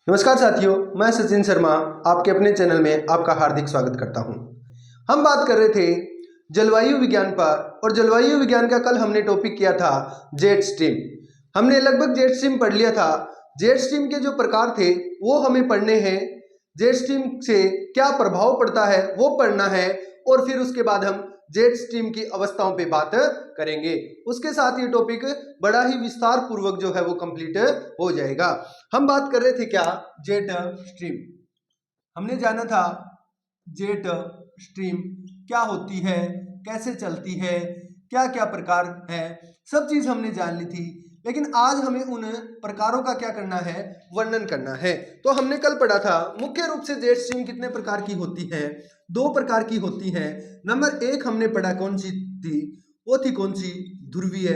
नमस्कार साथियों, मैं सचिन शर्मा आपके अपने चैनल में आपका हार्दिक स्वागत करता हूं। हम बात कर रहे थे जलवायु विज्ञान पर और जलवायु विज्ञान का कल हमने टॉपिक किया था जेट स्ट्रीम। हमने लगभग जेट स्ट्रीम पढ़ लिया था। जेट स्ट्रीम के जो प्रकार थे वो हमें पढ़ने हैं। जेट स्ट्रीम से क्या प्रभाव पड़ता है वो पढ़ना है और फिर उसके बाद हम जेट स्ट्रीम की अवस्थाओं पे बात करेंगे। उसके साथ ये टॉपिक बड़ा ही विस्तार पूर्वक जो है वो कंप्लीट हो जाएगा। हम बात कर रहे थे क्या, जेट स्ट्रीम। हमने जाना था जेट स्ट्रीम क्या होती है, कैसे चलती है, क्या क्या प्रकार है, सब चीज हमने जान ली थी। लेकिन आज हमें उन प्रकारों का क्या करना है, वर्णन करना है। तो हमने कल पढ़ा था मुख्य रूप से जेट स्ट्रीम कितने प्रकार की होती है, दो प्रकार की होती है। नंबर एक हमने पढ़ा कौन सी थी, वो थी कौन सी, ध्रुवीय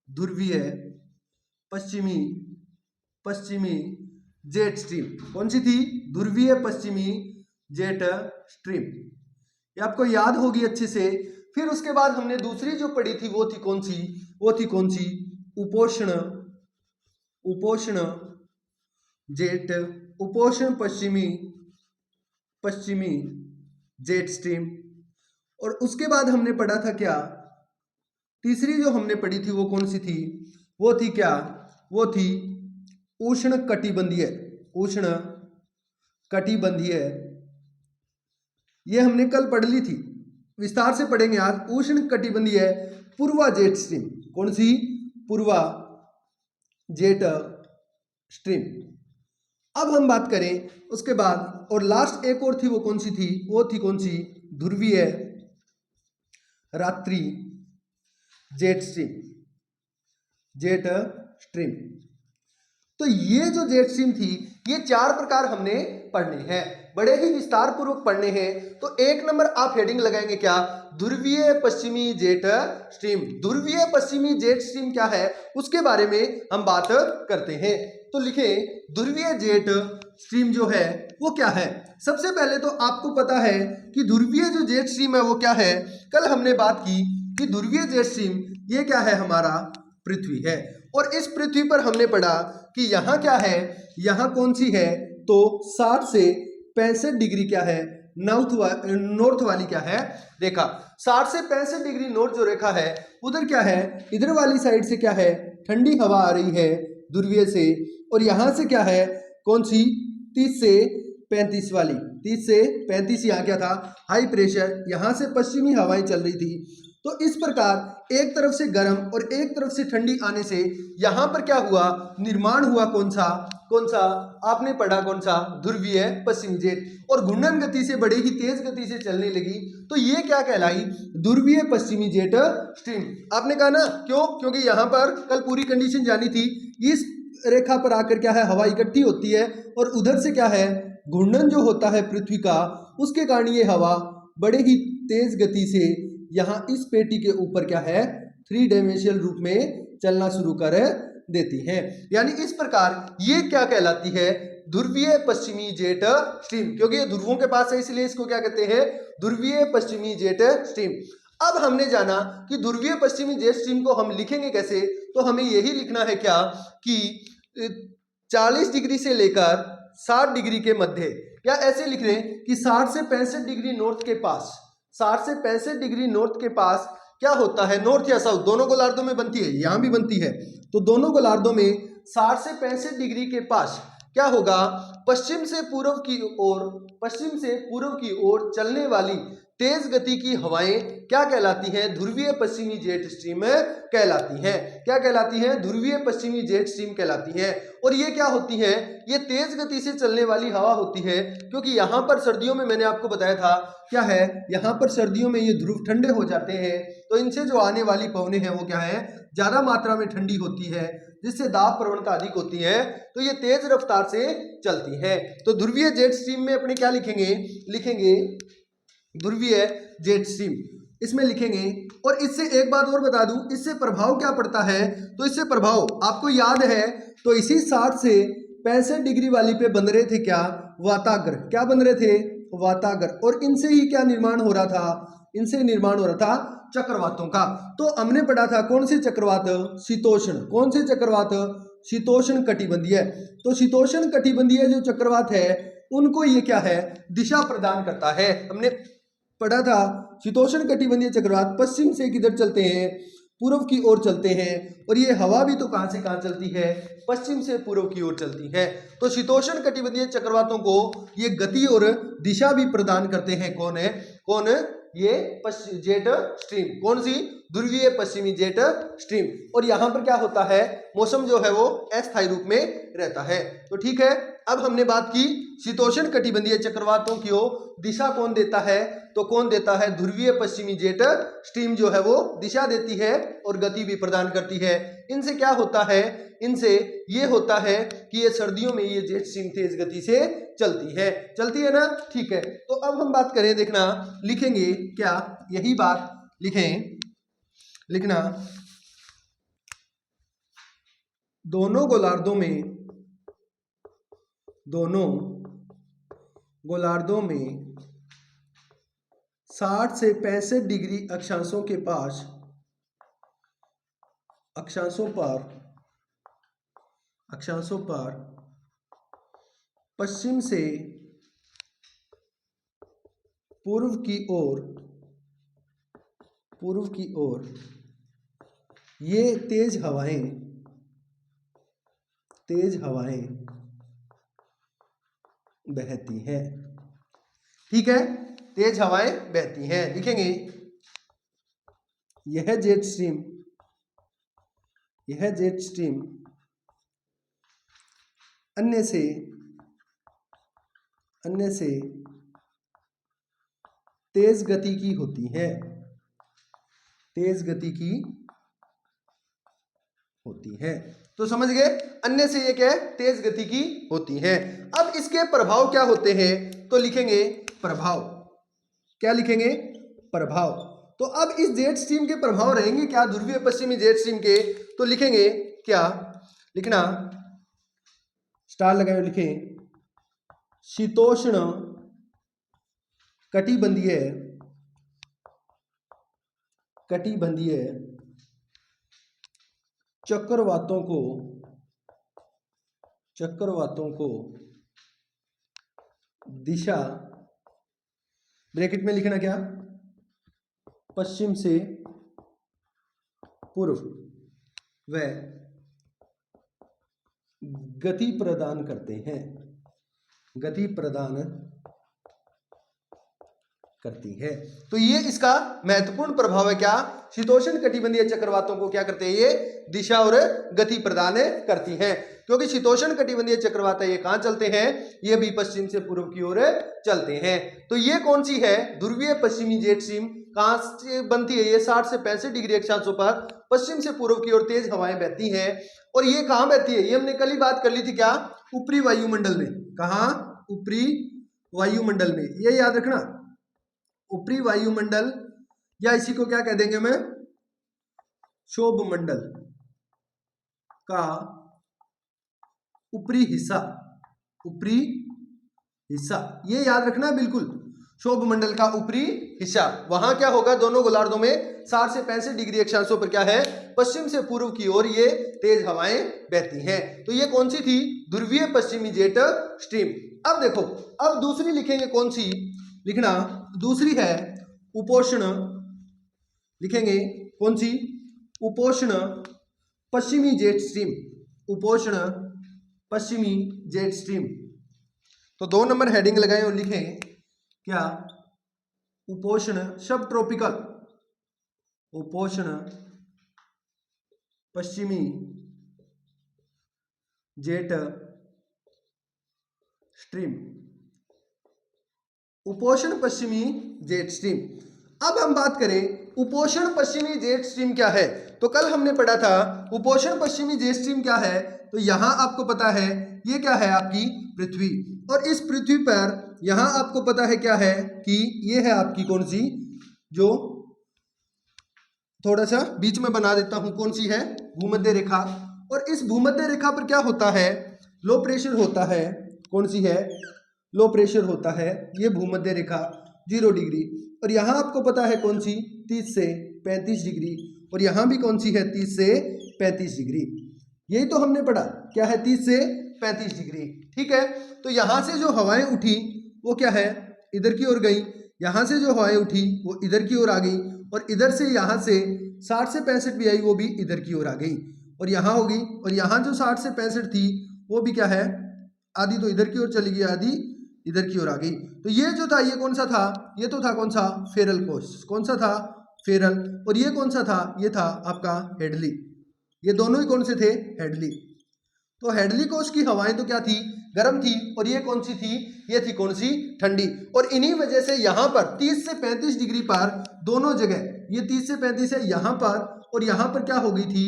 ध्रुवीय पश्चिमी पश्चिमी जेट स्ट्रीम। कौन सी थी, ध्रुवीय पश्चिमी जेट स्ट्रीम। ये आपको याद होगी अच्छे से। फिर उसके बाद हमने दूसरी जो पढ़ी थी वो थी कौन सी, वो थी कौन सी, उपोष्ण उपोष्ण जेट उपोष्ण पश्चिमी पश्चिमी जेट स्ट्रीम। और उसके बाद हमने पढ़ा था क्या, तीसरी जो हमने पढ़ी थी वो कौन सी थी, वो थी क्या, वो थी उष्ण कटिबंधीय उष्ण कटिबंधीय। ये हमने कल पढ़ ली थी, विस्तार से पढ़ेंगे आज। उष्ण कटिबंधीय पूर्वा जेट स्ट्रीम। कौन सी, पूर्वा जेट स्ट्रीम। अब हम बात करें उसके बाद, और लास्ट एक और थी वो कौन सी थी, वो थी कौन सी, ध्रुवीय रात्रि जेट स्ट्रीम जेट स्ट्रीम। तो ये जो जेट स्ट्रीम थी ये चार प्रकार हमने पढ़ने हैं, बड़े ही विस्तार पूर्वक पढ़ने हैं। तो एक नंबर आप हेडिंग लगाएंगे क्या, ध्रुवीय पश्चिमी जेट स्ट्रीम। ध्रुवीय पश्चिमी जेट स्ट्रीम क्या है उसके बारे में हम बात करते हैं। तो लिखें ध्रुवीय जेट स्ट्रीम जो है वो क्या है। सबसे पहले तो आपको पता है कि ध्रुवीय जो जेट स्ट्रीम है वो क्या है। कल हमने बात की कि ध्रुवीय जेट स्ट्रीम ये क्या है, हमारा पृथ्वी है। और इस पृथ्वी पर हमने पढ़ा कि यहाँ क्या है, यहाँ कौन सी है, तो 60 से 65 डिग्री क्या है, नॉर्थ वाली क्या है रेखा। 60 से 65 डिग्री नॉर्थ जो रेखा है उधर क्या है, इधर वाली साइड से क्या है, ठंडी हवा आ रही है ध्रुवीय से। और यहाँ से क्या है, कौन सी, 30 से 35 वाली, 30 से 35 यहाँ क्या था, हाई प्रेशर, यहाँ से पश्चिमी हवाएं चल रही थी। तो इस प्रकार एक तरफ से गर्म और एक तरफ से ठंडी आने से यहाँ पर क्या हुआ, निर्माण हुआ कौन सा आपने पढ़ा, कौन सा, ध्रुवीय पश्चिमी जेट। और घूर्णन गति से बड़े ही तेज गति से चलने लगी, तो ये क्या कहलाई, ध्रुवीय पश्चिमी जेट स्ट्रीम। आपने कहा ना क्यों, क्योंकि यहाँ पर कल पूरी कंडीशन जानी थी। इस रेखा पर आकर क्या है, हवा इकट्ठी होती है और उधर से क्या है, घूर्णन जो होता है पृथ्वी का, उसके कारण ये हवा बड़े ही तेज गति से यहाँ इस पेटी के ऊपर क्या है, 3 डायमेंशनल रूप में चलना शुरू कर देती है। यानी इस प्रकार ये क्या कहलाती है, ध्रुवीय पश्चिमी जेट स्ट्रीम। क्योंकि ये ध्रुवों के पास है इसलिए इसको क्या कहते हैं, ध्रुवीय पश्चिमी जेट स्ट्रीम। अब हमने जाना कि ध्रुवीय पश्चिमी जेट स्ट्रीम को हम लिखेंगे कैसे। तो हमें यही लिखना है क्या कि 40 डिग्री से लेकर 60 डिग्री के मध्य, या ऐसे लिख लें कि 60 से 65 डिग्री नॉर्थ के पास, 60 से 65 डिग्री नॉर्थ के पास क्या होता है, नॉर्थ या साउथ दोनों गोलार्धों में बनती है, यहां भी बनती है। तो दोनों गोलार्धों में 60 से 65 डिग्री के पास क्या होगा, पश्चिम से पूर्व की ओर चलने वाली तेज गति की हवाएं क्या कहलाती हैं, ध्रुवीय पश्चिमी जेट स्ट्रीम कहलाती हैं। क्या कहलाती हैं, ध्रुवीय पश्चिमी जेट स्ट्रीम कहलाती हैं। और ये क्या होती है, ये तेज गति से चलने वाली हवा होती है। क्योंकि यहाँ पर सर्दियों में मैंने आपको बताया था क्या है, यहाँ पर सर्दियों में ये ध्रुव ठंडे हो जाते हैं, तो इनसे जो आने वाली पवनें हैं वो क्या है, ज्यादा मात्रा में ठंडी होती है, जिससे दाब प्रवणता अधिक होती है, तो ये तेज रफ्तार से चलती है। तो ध्रुवीय जेट स्ट्रीम में अपने क्या लिखेंगे ध्रुवीय जेट स्ट्रीम इसमें लिखेंगे। और इससे एक बात और बता दूं, इससे प्रभाव क्या पड़ता है। तो इससे प्रभाव आपको याद है, तो इसी 60 से 65 डिग्री वाली पे बन रहे थे क्या, वाताग्र। क्या बन रहे थे, वाताग्र। और इनसे ही क्या निर्माण हो रहा था, इनसे निर्माण हो रहा था चक्रवातों का। तो हमने पढ़ा था कौन से चक्रवात, शीतोष्ण। कौन से चक्रवात, शीतोष्ण कटिबंधीय। तो शीतोष्ण कटिबंधीय जो चक्रवात है उनको ये क्या है, दिशा प्रदान करता है। हमने पढ़ा था शीतोष्ण कटिबंधीय चक्रवात पश्चिम से किधर चलते हैं, पूर्व की ओर चलते हैं, और ये हवा भी तो कहां से कहां चलती है, पश्चिम से पूर्व की ओर चलती है। तो शीतोष्ण कटिबंधीय चक्रवातों को ये गति और दिशा भी प्रदान करते हैं। कौन है, कौन, ये जेट स्ट्रीम। कौन सी, ध्रुवीय पश्चिमी जेट स्ट्रीम। और यहां पर क्या होता है, मौसम जो है वो अस्थायी रूप में रहता है। तो ठीक है, अब हमने बात की शीतोष्ण कटिबंधीय चक्रवातों की ओर दिशा कौन देता है, तो कौन देता है, ध्रुवीय पश्चिमी जेट स्ट्रीम जो है वो दिशा देती है और गति भी प्रदान करती है। इनसे क्या होता है, इनसे ये होता है कि ये सर्दियों में ये जेट स्ट्रीम तेज गति से चलती है ना। ठीक है, तो अब हम बात करें, देखना लिखेंगे क्या, यही बात लिखना दोनों गोलार्धों में 60 से 65 डिग्री अक्षांशों पर पश्चिम से पूर्व की ओर ये तेज हवाएं बहती हैं। ठीक है, तेज हवाएं बहती हैं। लिखेंगे यह जेट स्ट्रीम अन्य से तेज गति की होती है, तो समझ गए, अन्य से ये क्या है, तेज गति की होती है। अब इसके प्रभाव क्या होते हैं, तो लिखेंगे प्रभाव। क्या लिखेंगे, प्रभाव। तो अब इस जेट स्ट्रीम के प्रभाव रहेंगे क्या, ध्रुवीय पश्चिमी जेट स्ट्रीम के, तो लिखेंगे क्या, लिखना स्टार लगाए, लिखें शीतोष्ण कटिबंधीय चक्रवातों को दिशा, ब्रैकेट में लिखना क्या, पश्चिम से पूर्व व गति प्रदान करते हैं, करती है। तो ये इसका महत्वपूर्ण प्रभाव है। क्या, शीतोष्ण कटिबंधीय चक्रवातों को क्या करते हैं, ये दिशा और गति प्रदान करती हैं। क्योंकि शीतोष्ण कटिबंधीय चक्रवात ये कहां चलते हैं, ये भी पश्चिम से पूर्व की ओर चलते हैं। तो ये कौन सी है, ध्रुवीय पश्चिमी जेट स्ट्रीम कहां से बनती है, ये 60 से 65 डिग्री अक्षांशों पर पश्चिम से पूर्व की ओर तेज हवाएं बहती हैं। और ये कहां बहती है, ये हमने कल ही बात कर ली थी, क्या, ऊपरी वायुमंडल में। कहां, ऊपरी वायुमंडल में, ये याद रखना, ऊपरी वायुमंडल, या इसी को क्या कह देंगे मैं, क्षोभ मंडल का ऊपरी हिस्सा, ये याद रखना बिल्कुल, क्षोभ मंडल का ऊपरी हिस्सा। वहां क्या होगा, दोनों गोलार्धों में 60 से 65 डिग्री अक्षांशों पर क्या है, पश्चिम से पूर्व की ओर ये तेज हवाएं बहती हैं। तो ये कौन सी थी, ध्रुवीय पश्चिमी जेट स्ट्रीम। अब देखो, अब दूसरी लिखेंगे, कौन सी, लिखना दूसरी है उपोष्ण, लिखेंगे कौन सी, उपोष्ण पश्चिमी जेट स्ट्रीम, उपोष्ण पश्चिमी जेट स्ट्रीम। तो 2 नंबर हेडिंग लगाएं और लिखें क्या, उपोष्ण सब ट्रॉपिकल, उपोष्ण पश्चिमी जेट स्ट्रीम, उपोष्ण पश्चिमी जेट स्ट्रीम। अब हम बात करें उपोष्ण पश्चिमी जेट स्ट्रीम क्या है। तो कल हमने पढ़ा था उपोष्ण पश्चिमी जेट स्ट्रीम क्या है। तो यहां आपको पता है ये क्या है, आपकी पृथ्वी, और इस पृथ्वी पर यहां आपको पता है क्या है कि ये है आपकी कौन सी, जो थोड़ा सा बीच में बना देता हूं, कौन सी है, भूमध्य रेखा। और इस भूमध्य रेखा पर क्या होता है, लो प्रेशर होता है, कौन सी है, लो प्रेशर होता है, ये भूमध्य रेखा 0 डिग्री। और यहां आपको पता है कौन सी, 30 से 35 डिग्री, और यहां भी कौन सी है, 30 से 35 डिग्री। यही तो हमने पढ़ा, क्या है 30 से 35 डिग्री। ठीक है, तो यहां से जो हवाएं उठी वो क्या है, इधर की ओर गई, यहां से जो हवाएं उठी वो इधर की ओर आ गई, और इधर से यहां से 60 से 65 भी आई, वो भी इधर की ओर आ गई, और यहां होगी, और यहां जो 60 से 65 थी वो भी क्या है, आधी तो इधर की ओर चली गई, आधी इधर की ओर आ गई। तो ये जो था ये कौन सा था, ये तो था कौन सा, फेरल कोष। कौन सा था, फेरल। और ये कौन सा था, ये था आपका हेडली। ये दोनों ही कौन से थे, हेडली। तो हेडली कोष की हवाएं तो क्या थी, गर्म थी, और ये कौन सी थी, ये थी कौन सी, ठंडी। और इन्हीं वजह से यहां पर 30 से 35 डिग्री पर दोनों जगह, ये 30 से 35 है यहां पर, और यहां पर क्या हो गई थी,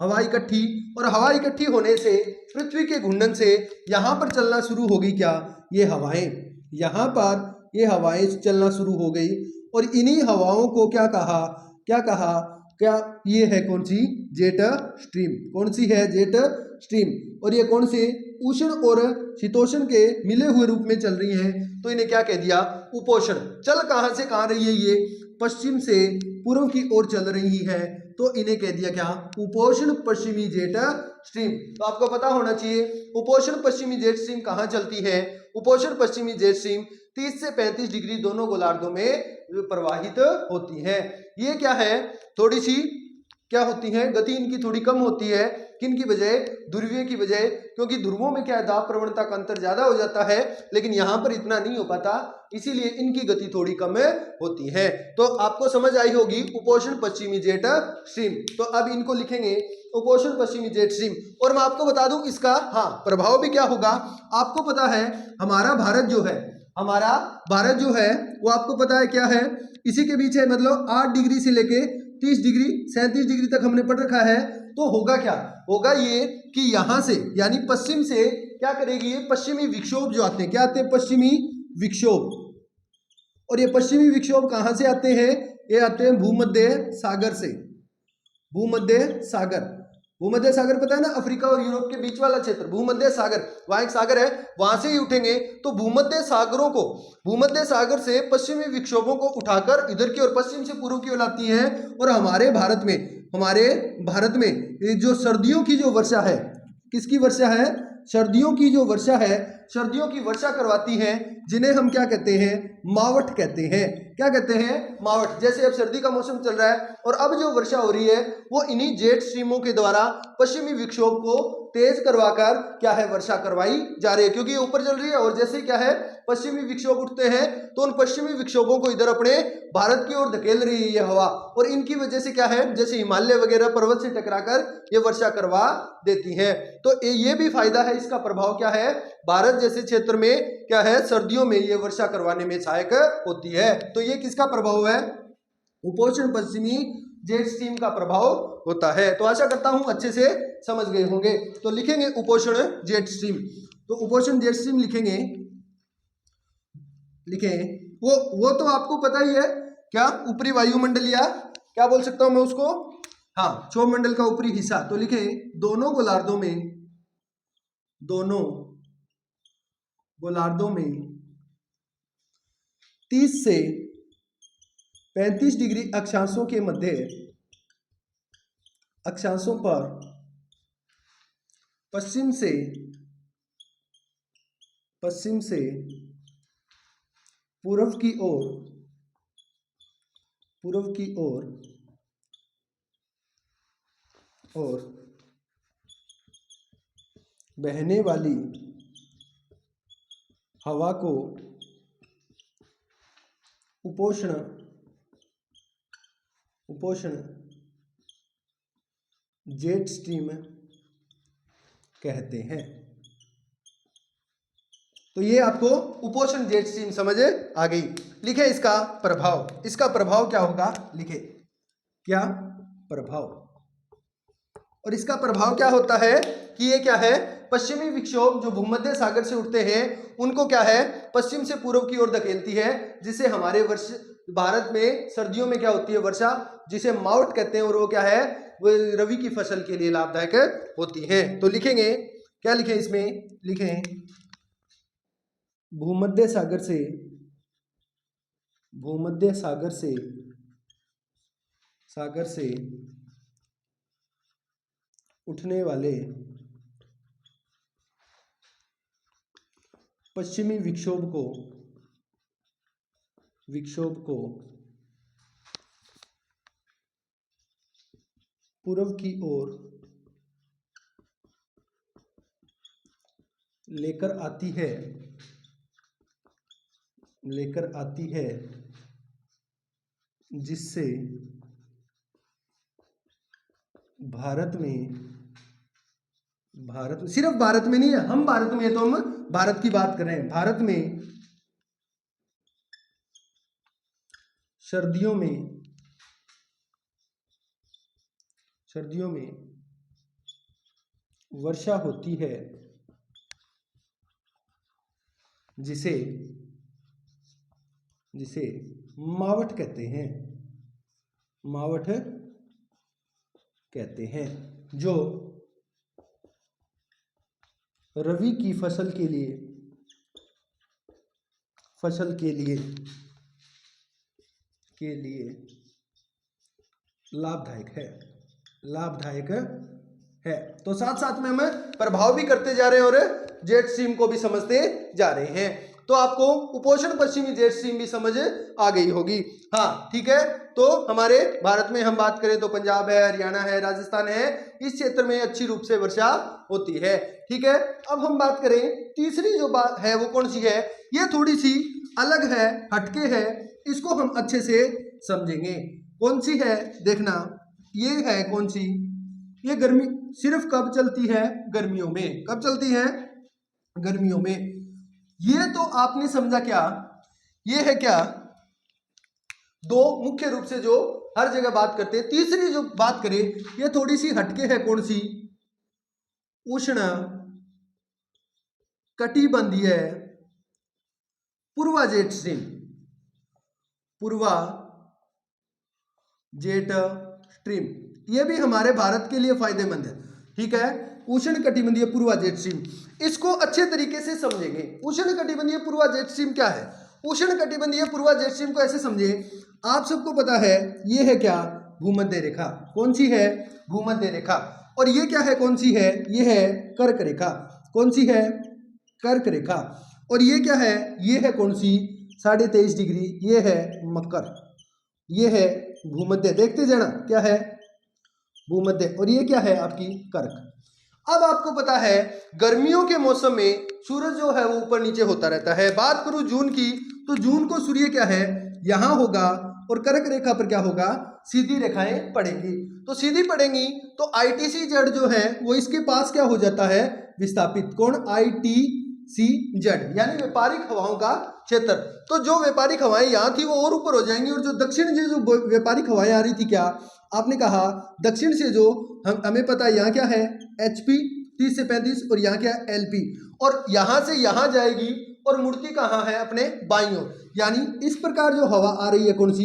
हवा इकट्ठी। और हवा इकट्ठी होने से पृथ्वी के घूर्णन से यहां पर चलना शुरू हो गई, क्या, ये हवाएं, यहां पर ये हवाएं चलना शुरू हो गई। और इन्हीं हवाओं को क्या कहा, क्या कहा, क्या, ये है कौन सी, जेट स्ट्रीम। कौन सी है, जेट स्ट्रीम। और ये कौन से, उष्ण और शीतोष्ण के मिले हुए रूप में चल रही हैं, तो इन्हें क्या कह दिया, उपोष्ण। चल कहां से कहां रही है, ये पश्चिम से पूर्व की ओर चल रही है, तो इन्हें कह दिया क्या, उपोष्ण पश्चिमी जेट स्ट्रीम। तो आपको पता होना चाहिए उपोष्ण पश्चिमी जेट स्ट्रीम कहां चलती है। उपोष्ण पश्चिमी जेट स्ट्रीम 30 से 35 डिग्री दोनों गोलार्धों में प्रवाहित होती है। ये क्या है, थोड़ी सी क्या होती है, गति इनकी थोड़ी कम होती है, किन की बजाय, ध्रुवीय की बजाय, क्योंकि ध्रुवों में क्या है, दाब प्रवणता का अंतर ज्यादा हो जाता है, लेकिन यहां पर इतना नहीं हो पाता, इसीलिए इनकी गति थोड़ी कम होती है। तो आपको समझ आई होगी उपोष्ण पश्चिमी जेट स्ट्रीम। तो अब इनको लिखेंगे उपोष्ण पश्चिमी जेट स्ट्रीम। और मैं आपको बता दूं इसका हाँ प्रभाव भी क्या होगा। आपको पता है हमारा भारत जो है, हमारा भारत जो है वो आपको पता है क्या है, इसी के बीच है, मतलब 8 डिग्री से लेके 30 डिग्री 37 डिग्री तक हमने पढ़ रखा है। तो होगा क्या, होगा ये कि यहां से यानी पश्चिम से क्या करेगी, ये पश्चिमी विक्षोभ जो आते हैं, क्या आते हैं, पश्चिमी विक्षोभ। और ये पश्चिमी विक्षोभ कहां से आते हैं, ये आते हैं भूमध्य सागर से। भूमध्य सागर, भूमध्य सागर पता है ना, अफ्रीका और यूरोप के बीच वाला क्षेत्र, भूमध्य सागर, वहां एक सागर है, वहां से ही उठेंगे। तो भूमध्य सागरों को, भूमध्य सागर से पश्चिमी विक्षोभों को उठाकर इधर की ओर पश्चिम से पूर्व की ओर आती हैं, और हमारे भारत में, हमारे भारत में ये जो सर्दियों की जो वर्षा है, किसकी वर्षा है, सर्दियों की जो वर्षा है, सर्दियों की वर्षा करवाती है, जिन्हें हम क्या कहते हैं, मावठ कहते हैं। क्या कहते हैं, मावठ। जैसे अब सर्दी का मौसम चल रहा है और अब जो वर्षा हो रही है वो इन्हीं जेट स्ट्रीमों के द्वारा पश्चिमी विक्षोभ को तेज करवाकर क्या है, वर्षा करवाई जा रही है, क्योंकि ये ऊपर चल रही है। और जैसे क्या है, पश्चिमी विक्षोभ उठते हैं तो उन पश्चिमी विक्षोभों को इधर अपने भारत की ओर धकेल रही है ये हवा, और इनकी वजह से क्या है, जैसे हिमालय वगैरह पर्वत से टकराकर ये वर्षा करवा देती है। तो ये भी फायदा है, इसका प्रभाव क्या है, भारत जैसे क्षेत्र में क्या है, सर्दियों में ये वर्षा करवाने में सहायक होती है। तो ये किसका प्रभाव है, उपोष्ण पश्चिमी जेट स्ट्रीम का प्रभाव होता है। तो आशा करता हूं अच्छे से समझ गए होंगे। तो लिखेंगे उपोष्ण जेट स्ट्रीम। तो उपोष्ण जेट स्ट्रीम लिखेंगे, लिखें वो तो आपको पता ही है, क्या, ऊपरी वायुमंडल, या क्या बोल सकता हूं मैं उसको, हाँ क्षोभमंडल का ऊपरी हिस्सा। तो लिखें दोनों गोलार्धों में, दोनों गोलार्धों में 30 से 35 डिग्री अक्षांशों के मध्य, अक्षांशों पर पश्चिम से पूर्व की ओर, पूर्व की ओर और बहने वाली हवा को उपोष्ण जेट स्ट्रीम कहते हैं। तो ये आपको उपोष्ण जेट स्ट्रीम समझ आ गई। लिखे इसका प्रभाव, इसका प्रभाव क्या होगा, लिखे क्या प्रभाव। और इसका प्रभाव क्या होता है कि ये क्या है, पश्चिमी विक्षोभ जो भूमध्य सागर से उठते हैं उनको क्या है, पश्चिम से पूर्व की ओर धकेलती है, जिससे हमारे वर्ष भारत में सर्दियों में क्या होती है, वर्षा, जिसे मावठ कहते हैं, और वो क्या है, वो रबी की फसल के लिए लाभदायक होती है। तो लिखेंगे, क्या लिखें इसमें, लिखें भूमध्य सागर से, भूमध्य सागर से उठने वाले पश्चिमी विक्षोभ को पूर्व की ओर लेकर आती है जिससे भारत में सिर्फ भारत में नहीं है, हम भारत में है तो हम भारत की बात कर रहे हैं। भारत में सर्दियों में वर्षा होती है जिसे मावठ कहते हैं, जो रबी की फसल के लिए लाभदायक है। तो साथ साथ में हम प्रभाव भी करते जा रहे हैं और जेट स्ट्रीम को भी समझते जा रहे हैं। तो आपको उपोष्ण पश्चिमी जेट स्ट्रीम भी समझ आ गई होगी। हाँ ठीक है, तो हमारे भारत में हम बात करें तो पंजाब है, हरियाणा है, राजस्थान है, इस क्षेत्र में अच्छी रूप से वर्षा होती है। ठीक है, अब हम बात करें तीसरी जो बात है वो कौन सी है, ये थोड़ी सी अलग है, हटके है, इसको हम अच्छे से समझेंगे। कौन सी है देखना, ये है कौन सी, ये गर्मी सिर्फ कब चलती है, गर्मियों में। कब चलती है, गर्मियों में। ये तो आपने समझा क्या, ये है क्या, दो मुख्य रूप से जो हर जगह बात करते हैं। तीसरी जो बात करें ये थोड़ी सी हटके है, कौन सी, उष्ण कटिबंधीय पूर्वा जेट स्ट्रीम, पूर्वा जेट स्ट्रीम, ये भी हमारे भारत के लिए फायदेमंद है। ठीक है, उष्ण कटिबंधीय पूर्वा जेट स्ट्रीम, इसको अच्छे तरीके से समझेंगे। उष्ण कटिबंधीय पूर्वा जेट स्ट्रीम क्या है, उष्ण कटिबंधीय पूर्वा जेट स्ट्रीम को ऐसे समझे, आप सबको पता है ये है क्या, भूमध्य रेखा। कौन सी है, भूमध्य रेखा। और ये क्या है, कौन सी है, ये है कर्क रेखा। कौन सी है, कर्क रेखा। और ये क्या है, ये है कौन सी, 23.5 डिग्री, ये है मकर, ये है भूमध्य। देखते जाना क्या है, भूमध्य। और ये क्या है आपकी कर्क। अब आपको पता है गर्मियों के मौसम में सूरज जो है वो ऊपर नीचे होता रहता है। बात करूं जून की, तो जून को सूर्य क्या है, यहां होगा, और कर्क रेखा पर क्या होगा, सीधी रेखाएं पड़ेंगी। तो सीधी पड़ेंगी तो ITCZ जो है वो इसके पास क्या हो जाता है, विस्थापित। कौन, ITCZ यानी व्यापारिक हवाओं का क्षेत्र। तो जो व्यापारिक हवाएं यहाँ थी वो और ऊपर हो जाएंगी, और जो दक्षिण से जो व्यापारिक हवाएं आ रही थी, क्या आपने कहा दक्षिण से जो हमें पता है यहाँ क्या है, HP 30 से 35, और यहाँ क्या है, LP, और यहाँ से यहाँ जाएगी और मूर्ति कहाँ है, अपने बाईं ओर। यानी इस प्रकार जो हवा आ रही है, कौन सी,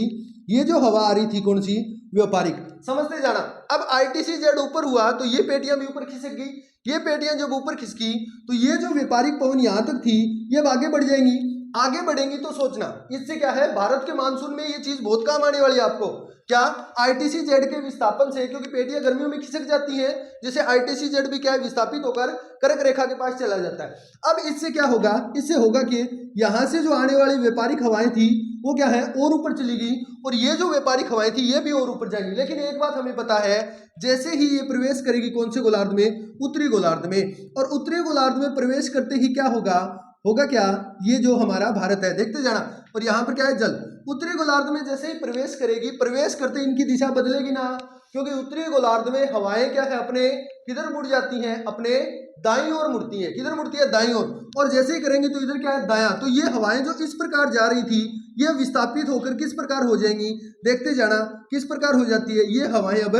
ये जो हवा आ रही थी, कौन सी, व्यापारिक। समझते जाना। अब ITCZ ऊपर हुआ तो ये पेटियां भी ऊपर खिसक गई। ये पेटियां जब ऊपर खिसकी तो ये जो व्यापारिक पवन यहां तक थी, ये अब आगे बढ़ जाएंगी। आगे बढ़ेंगी तो सोचना इससे क्या है, भारत के मानसून में ये चीज बहुत काम आने वाली है आपको। क्या, ITCZ के विस्थापन से, क्योंकि पेटियां गर्मियों में खिसक जाती हैं, जैसे ITCZ भी क्या है, विस्थापित होकर कर्क रेखा के पास चला जाता है। अब इससे क्या होगा, इससे होगा कि यहां से जो आने वाली व्यापारिक हवाएं थी वो क्या है, और ऊपर चली गई, और ये जो व्यापारिक हवाएं थी ये भी और ऊपर जाएंगी। लेकिन एक बात हमें पता है, जैसे ही ये प्रवेश करेगी कौन से गोलार्ध में, उत्तरी गोलार्ध में, और उत्तरी गोलार्ध में प्रवेश करते ही क्या होगा, होगा क्या, ये जो हमारा भारत है, देखते जाना। और यहाँ पर क्या है, जल। उत्तरी गोलार्ध में जैसे ही प्रवेश करेगी, प्रवेश करते इनकी दिशा बदलेगी ना, क्योंकि उत्तरी गोलार्ध में हवाएं क्या है, अपने किधर मुड़ जाती हैं, अपने दाईं ओर मुड़ती है। किधर मुड़ती है, दाईं ओर। और जैसे ही करेंगे तो इधर क्या है, दायां। तो ये हवाएं जो इस प्रकार जा रही थी, ये विस्थापित होकर किस प्रकार हो जाएंगी, देखते जाना किस प्रकार हो जाती है। ये हवाएं अब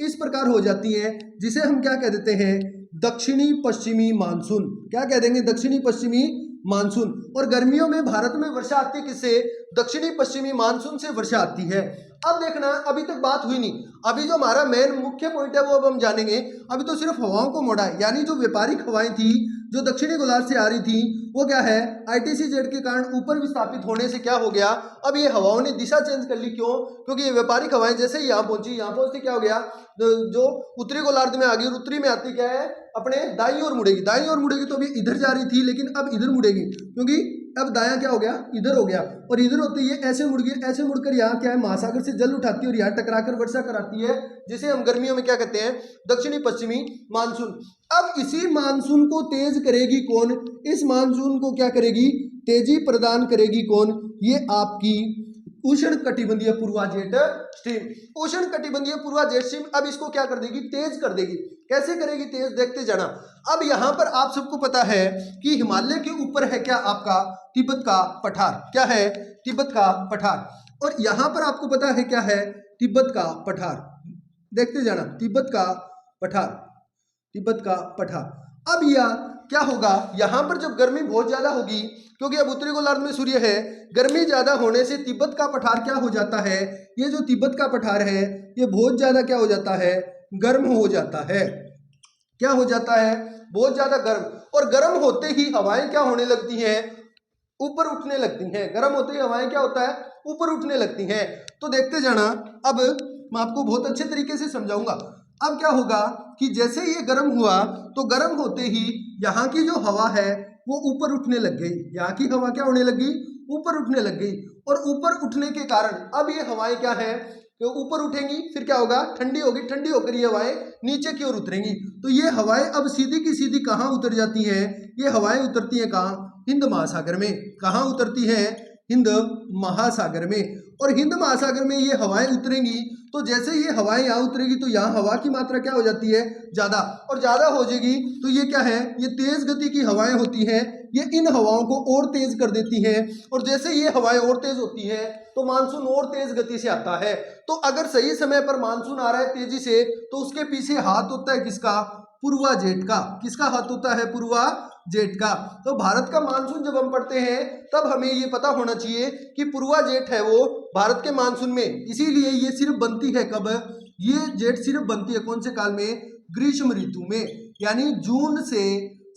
इस प्रकार हो जाती हैं, जिसे हम क्या कह देते हैं, दक्षिणी पश्चिमी मानसून। क्या कह देंगे, दक्षिणी पश्चिमी मानसून। और गर्मियों में भारत में वर्षा आती है किससे, दक्षिणी पश्चिमी मानसून से वर्षा आती है। अब देखना, अभी तक बात हुई नहीं, अभी जो हमारा मेन मुख्य पॉइंट है वो अब हम जानेंगे। अभी तो सिर्फ हवाओं को मोड़ा है, यानी जो व्यापारिक हवाएं थी जो दक्षिणी गोलार्ध से आ रही थी वो क्या है, ITCZ के कारण ऊपर विस्थापित होने से क्या हो गया, अब ये हवाओं ने दिशा चेंज कर ली। क्यों? क्योंकि ये व्यापारिक हवाएं जैसे ही यहाँ पहुंची, यहाँ पहुंचती क्या हो गया, जो उत्तरी गोलार्ध में आ गई और उत्तरी में आती क्या है, अपने दाईं ओर मुड़ेगी। दाईं ओर मुड़ेगी तो अभी इधर जा रही थी लेकिन अब इधर मुड़ेगी, क्योंकि अब दायां क्या हो गया, इधर हो गया, और इधर होते ये ऐसे मुड़ गई। ऐसे मुड़कर यहाँ क्या है, महासागर से जल उठाती है और यहाँ टकराकर वर्षा कराती है, जिसे हम गर्मियों में क्या कहते हैं, दक्षिणी पश्चिमी मानसून। अब इसी मानसून को तेज करेगी कौन, इस मानसून को क्या करेगी, तेजी प्रदान करेगी कौन, ये आपकी उष्ण कटिबंधीय पूर्वा जेट स्ट्रीम। उष्ण कटिबंधीय पूर्वा जेट स्ट्रीम अब इसको क्या कर देगी, तेज कर देगी। कैसे करेगी तेज, देखते जाना। अब यहां पर आप सबको पता है कि हिमालय के ऊपर है क्या आपका, तिब्बत का पठार। क्या है, तिब्बत का पठार। और यहां पर आपको पता है क्या है, तिब्बत का पठार। देखते जाना, तिब्बत का पठार, तिब्बत का पठार। अब यह क्या होगा, यहां पर जब गर्मी बहुत ज्यादा होगी, क्योंकि अब उत्तरी गोलार्ध में सूर्य है, गर्मी ज्यादा होने से तिब्बत का पठार क्या हो जाता है, ये जो तिब्बत का पठार है ये बहुत ज्यादा क्या हो जाता है, गर्म हो जाता है। क्या हो जाता है, बहुत ज्यादा गर्म। और गर्म होते ही हवाएं क्या होने लगती हैं, ऊपर उठने लगती हैं। गर्म होते ही हवाएं क्या होता है, ऊपर उठने लगती हैं। तो देखते जाना, अब मैं आपको बहुत अच्छे तरीके से समझाऊंगा। अब क्या होगा कि जैसे ये गर्म हुआ तो गर्म होते ही यहाँ की जो हवा है वो ऊपर उठने लग गई। यहाँ की हवा क्या होने लगी, ऊपर उठने लग गई। और ऊपर उठने के कारण अब ये हवाएं क्या है, तो ऊपर उठेंगी, फिर क्या होगा, ठंडी होगी। ठंडी होकर ये हवाएं नीचे की ओर उतरेंगी। तो ये हवाएं अब सीधी की सीधी कहाँ उतर जाती हैं, ये हवाएं उतरती हैं कहाँ, हिंद महासागर में। कहाँ उतरती हैं, हिंद महासागर में। और हिंद महासागर में ये हवाएं उतरेंगी, तो जैसे ये हवाएं यहाँ उतरेगी तो यहाँ हवा की मात्रा क्या हो जाती है, ज्यादा। और ज्यादा हो जाएगी तो ये क्या है, ये तेज गति की हवाएं होती हैं, ये इन हवाओं को और तेज कर देती हैं। और जैसे ये हवाएं और तेज होती हैं तो मानसून और तेज गति से आता है। तो अगर सही समय पर मानसून आ रहा है तेजी से, तो उसके पीछे हाथ होता है किसका, पूर्वा जेट का। किसका हाथ होता है, पूर्वा जेट का। तो भारत का मानसून जब हम पढ़ते हैं तब हमें ये पता होना चाहिए कि पूर्वा जेट है वो भारत के मानसून में, इसीलिए ये सिर्फ बनती है कब, ये जेट सिर्फ बनती है कौन से काल में, ग्रीष्म ऋतु में, यानी जून से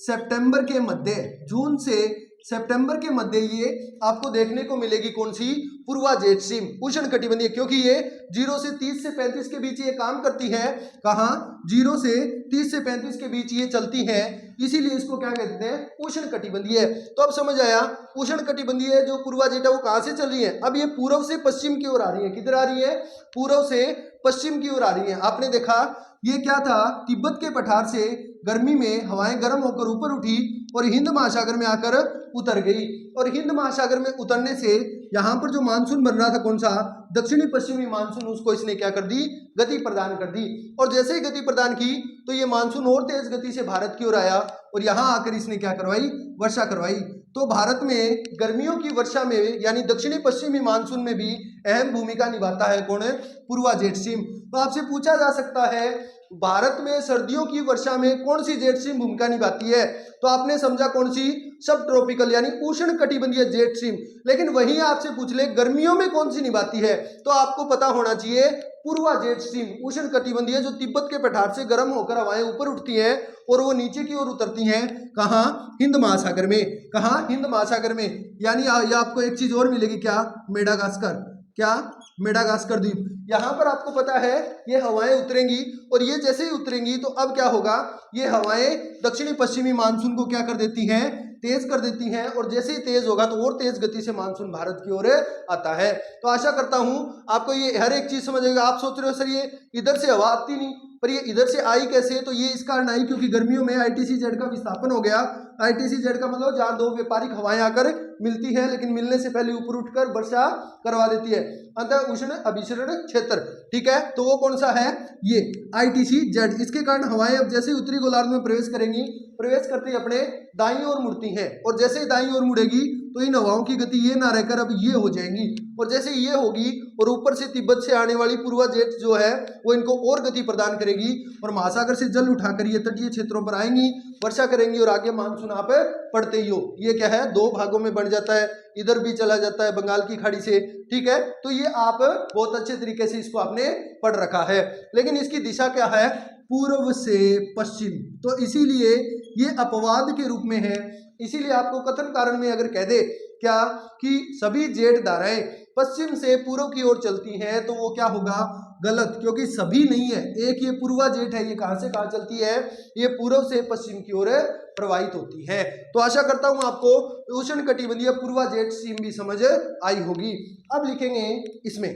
सितंबर के मध्य। जून से सितंबर के मध्य ये आपको देखने को मिलेगी कौन सी, पूर्वा जेट स्ट्रीम, उष्ण कटिबंधीय। क्योंकि ये 0 से 30 से 35 के बीच ये काम करती है। कहाँ, 0 से 30 से 35 के बीच ये चलती है, इसीलिए इसको क्या कहते हैं, उष्ण कटिबंधीय। तो अब समझ आया, उष्ण कटिबंधीय जो पूर्वा जेट है वो कहाँ से चल रही है, अब ये पूर्व से पश्चिम की ओर आ रही है। किधर आ रही है, पूर्व से पश्चिम की ओर आ रही है। आपने देखा ये क्या था, तिब्बत के पठार से गर्मी में हवाएं गर्म होकर ऊपर उठी और हिंद महासागर में आकर उतर गई। और हिंद महासागर में उतरने से यहाँ पर जो मानसून बन रहा था कौन सा, दक्षिणी पश्चिमी मानसून, उसको इसने क्या कर दी, गति प्रदान कर दी। और जैसे ही गति प्रदान की तो ये मानसून और तेज गति से भारत की ओर आया और यहाँ आकर इसने क्या करवाई, वर्षा करवाई। तो भारत में गर्मियों की वर्षा में यानी दक्षिणी पश्चिमी मानसून में भी अहम भूमिका निभाता है कौन, पूर्वा जेट स्ट्रीम। तो आपसे पूछा जा सकता है भारत में सर्दियों की वर्षा में कौन सी जेट स्ट्रीम भूमिका निभाती है, तो आपने समझा कौन सी, सब ट्रॉपिकल यानी उष्ण कटिबंधीय जेट स्ट्रीम। लेकिन वहीं आपसे पूछ ले गर्मियों में कौन सी निभाती है, तो आपको पता होना चाहिए पूर्वा जेट स्ट्रीम, उष्ण कटिबंधीय, जो तिब्बत के पठार से गर्म होकर हवाएं ऊपर उठती हैं और वो नीचे की ओर उतरती हैं। कहाँ, हिंद महासागर में। कहाँ, हिंद महासागर में। यानी ये आपको एक चीज और मिलेगी, क्या, मेडागास्कर। क्या, मेडागास्कर द्वीप। यहाँ पर आपको पता है ये हवाएं उतरेंगी और ये जैसे ही उतरेंगी तो अब क्या होगा, ये हवाएं दक्षिणी पश्चिमी मानसून को क्या कर देती हैं, तेज कर देती हैं। और जैसे ही तेज होगा तो और तेज गति से मानसून भारत की ओर आता है। तो आशा करता हूं आपको ये हर एक चीज समझ आएगा। आप सोच रहे हो सर ये इधर से हवा आती नहीं, पर ये इधर से आई कैसे, तो ये इस कारण आई क्योंकि गर्मियों में ITCZ का विस्थापन हो गया। ITCZ का मतलब जहाँ दो व्यापारिक हवाएं आकर मिलती है, लेकिन मिलने से पहले ऊपर उठकर वर्षा करवा देती है, अंतः उष्ण अभिसरण क्षेत्र। ठीक है, तो वो कौन सा है, ये ITCZ। इसके कारण हवाएं अब जैसे ही उत्तरी गोलार्ध में प्रवेश करेंगी, प्रवेश करते ही अपने दाईं ओर मुड़ती हैं। और जैसे ही दाईं ओर मुड़ेगी तो इन हवाओं की गति ये ना रहकर अब ये हो जाएंगी। और जैसे ये होगी और ऊपर से तिब्बत से आने वाली पूर्वा जेट जो है वो इनको और गति प्रदान करेगी और महासागर से जल उठाकर ये तटीय क्षेत्रों पर आएंगी, वर्षा करेंगी और आगे मानसून आप पढ़ते ही हो। ये क्या है, दो भागों में बन जाता है, इधर भी चला जाता है बंगाल की खाड़ी से। ठीक है, तो ये आप बहुत अच्छे तरीके से इसको आपने पढ़ रखा है। लेकिन इसकी दिशा क्या है, पूर्व से पश्चिम। तो इसीलिए ये अपवाद के रूप में है। इसीलिए आपको कथन कारण में अगर कह दे क्या कि सभी जेट धाराएं पश्चिम से पूर्व की ओर चलती हैं, तो वो क्या होगा, गलत, क्योंकि सभी नहीं है, एक ये पूर्वा जेट है, ये कहां से कहां चलती है, ये पूर्व से पश्चिम की ओर प्रवाहित होती है। तो आशा करता हूं आपको उष्ण कटिबंधीय पूर्वा जेट स्ट्रीम भी समझ आई होगी। अब लिखेंगे, इसमें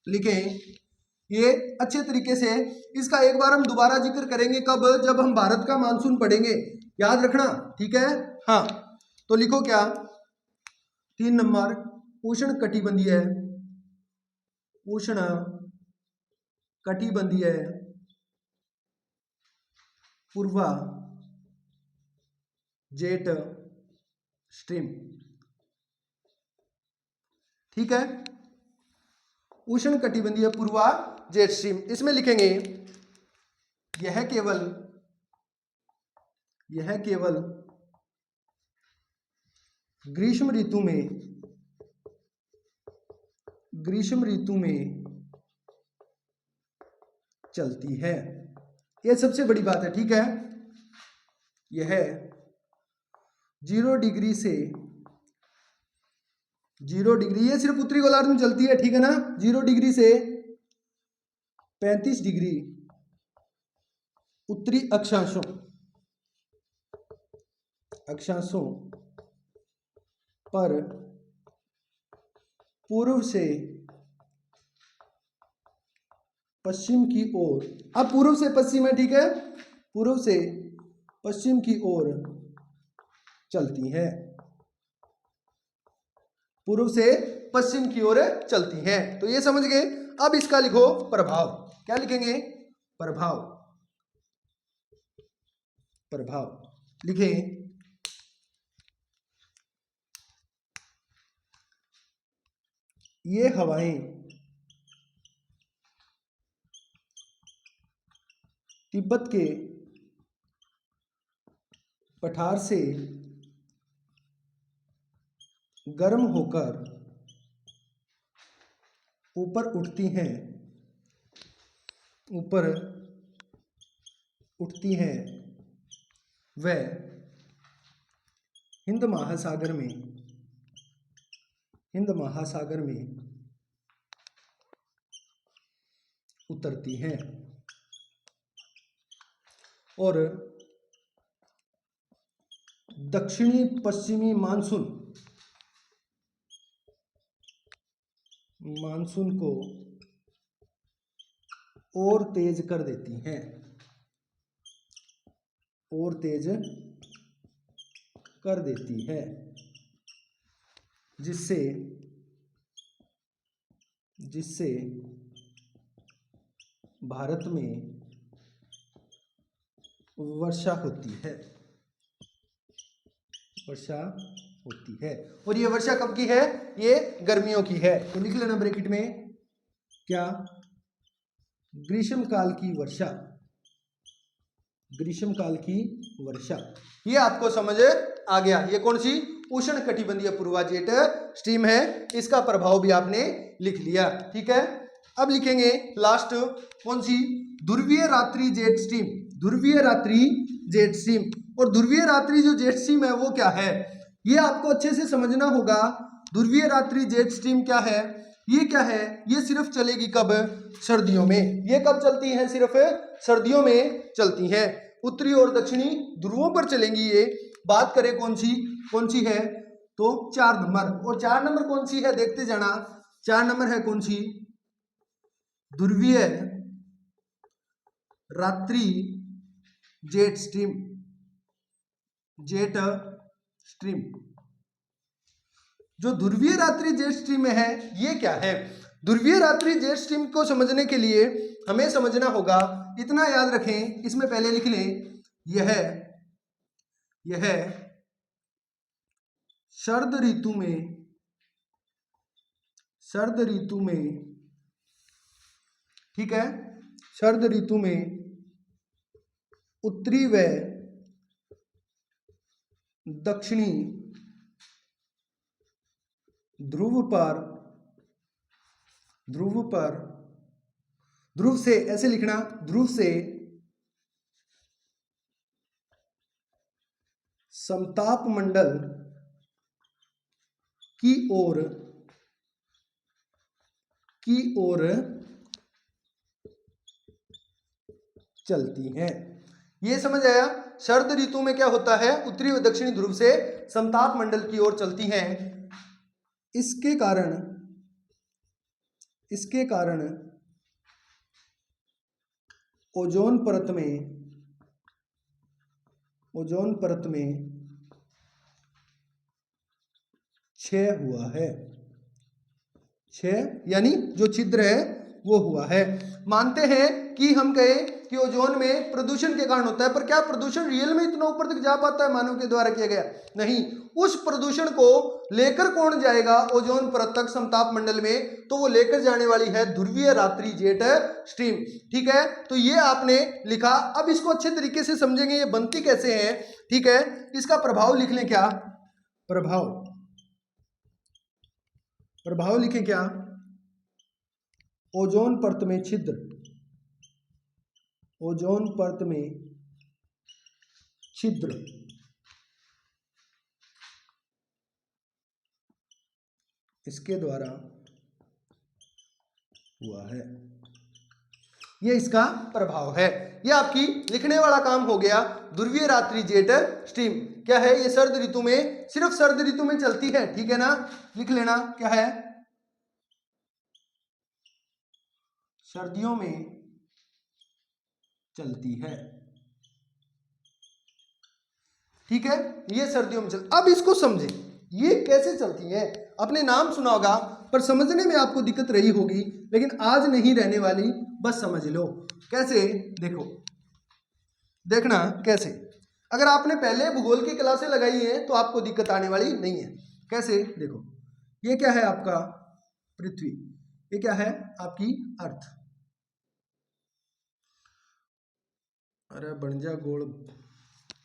लिखें ये अच्छे तरीके से, इसका एक बार हम दोबारा जिक्र करेंगे कब, जब हम भारत का मानसून पढ़ेंगे, याद रखना, ठीक है। हाँ, तो लिखो क्या, 3 नंबर, उष्ण कटिबंधीय, उष्ण कटिबंधीय पूर्वा जेट स्ट्रीम, ठीक है, उष्ण कटिबंधीय पूर्वा जेट स्ट्रीम। इसमें लिखेंगे यह केवल ग्रीष्म ऋतु में चलती है, यह सबसे बड़ी बात है, ठीक है। यह 0 डिग्री से 0 डिग्री, ये सिर्फ उत्तरी गोलार्ध में चलती है, ठीक है ना, 0 डिग्री से 35 डिग्री उत्तरी अक्षांशों पर पूर्व से पश्चिम की ओर, अब पूर्व से पश्चिम है, ठीक है, पूर्व से पश्चिम की ओर चलती है, पूर्व से पश्चिम की ओर चलती हैं। तो ये समझ गए। अब इसका लिखो प्रभाव, क्या लिखेंगे, प्रभाव लिखें, ये हवाएं तिब्बत के पठार से गर्म होकर ऊपर उठती हैं, वह हिंद महासागर में उतरती हैं और दक्षिणी पश्चिमी मानसून को और तेज कर देती हैं, जिससे भारत में वर्षा होती है। और ये वर्षा कब की है, ये गर्मियों की है। तो लिख लेना ब्रैकेट में, क्या, ग्रीष्म काल की वर्षा। ये आपको समझ आ गया। ये कौन सी, उष्ण कटिबंधीय पूर्वा जेट स्ट्रीम है, इसका प्रभाव भी आपने लिख लिया, ठीक है। अब लिखेंगे लास्ट, कौन सी, ध्रुवीय रात्रि जेट स्ट्रीम, और ध्रुवीय रात्रि जो जेट स्ट्रीम है वो क्या है, ये आपको अच्छे से समझना होगा। ध्रुवीय रात्रि जेट स्ट्रीम क्या है, ये सिर्फ चलेगी कब, सर्दियों में। ये कब चलती है, सिर्फ सर्दियों में चलती हैं, उत्तरी और दक्षिणी ध्रुवों पर चलेंगी ये। बात करें कौन सी है, तो 4 नंबर, और 4 नंबर कौन सी है देखते जाना। 4 नंबर है कौन सी, ध्रुवीय रात्रि जेट स्ट्रीम। जो ध्रुवीय रात्रि जेट स्ट्रीम में है, ये क्या है, ध्रुवीय रात्रि जेट स्ट्रीम को समझने के लिए हमें समझना होगा, इतना याद रखें, इसमें पहले लिख लें, यह शरद ऋतु में, ठीक है, शरद ऋतु में उत्तरी व दक्षिणी ध्रुव से, ऐसे लिखना, ध्रुव से समताप मंडल की ओर चलती हैं। ये समझ आया? शरद ऋतु में क्या होता है, उत्तरी व दक्षिणी ध्रुव से समताप मंडल की ओर चलती हैं। इसके कारण ओजोन परत में क्षय हुआ है। क्षय यानी जो छिद्र है वो हुआ है। मानते हैं कि हम कहें कि ओजोन में प्रदूषण के कारण होता है, पर क्या प्रदूषण रियल में इतना ऊपर तक जा पाता है मानव के द्वारा किया गया? नहीं। उस प्रदूषण को लेकर कौन जाएगा ओजोन परत तक समताप मंडल में? तो वो लेकर जाने वाली है ध्रुवीय रात्रि जेट स्ट्रीम। ठीक है, तो ये आपने लिखा। अब इसको अच्छे तरीके से समझेंगे ये बनती कैसे है। ठीक है, इसका प्रभाव लिख लें। क्या प्रभाव लिखें? क्या? ओजोन परत में छिद्र, ओजोन परत में छिद्र इसके द्वारा हुआ है। ये इसका प्रभाव है। ये आपकी लिखने वाला काम हो गया। ध्रुवीय रात्रि जेट स्ट्रीम क्या है? ये शरद ऋतु में, सिर्फ शरद ऋतु में चलती है। ठीक है ना, लिख लेना। क्या है? सर्दियों में चलती है। ठीक है, ये सर्दियों में अब इसको समझे ये कैसे चलती है। अपने नाम सुना होगा पर समझने में आपको दिक्कत रही होगी, लेकिन आज नहीं रहने वाली, बस समझ लो। कैसे? देखना कैसे। अगर आपने पहले भूगोल की क्लासें लगाई हैं तो आपको दिक्कत आने वाली नहीं है। कैसे? देखो, ये क्या है आपका पृथ्वी, ये क्या है आपकी अर्थ। अरे बन जा गोल,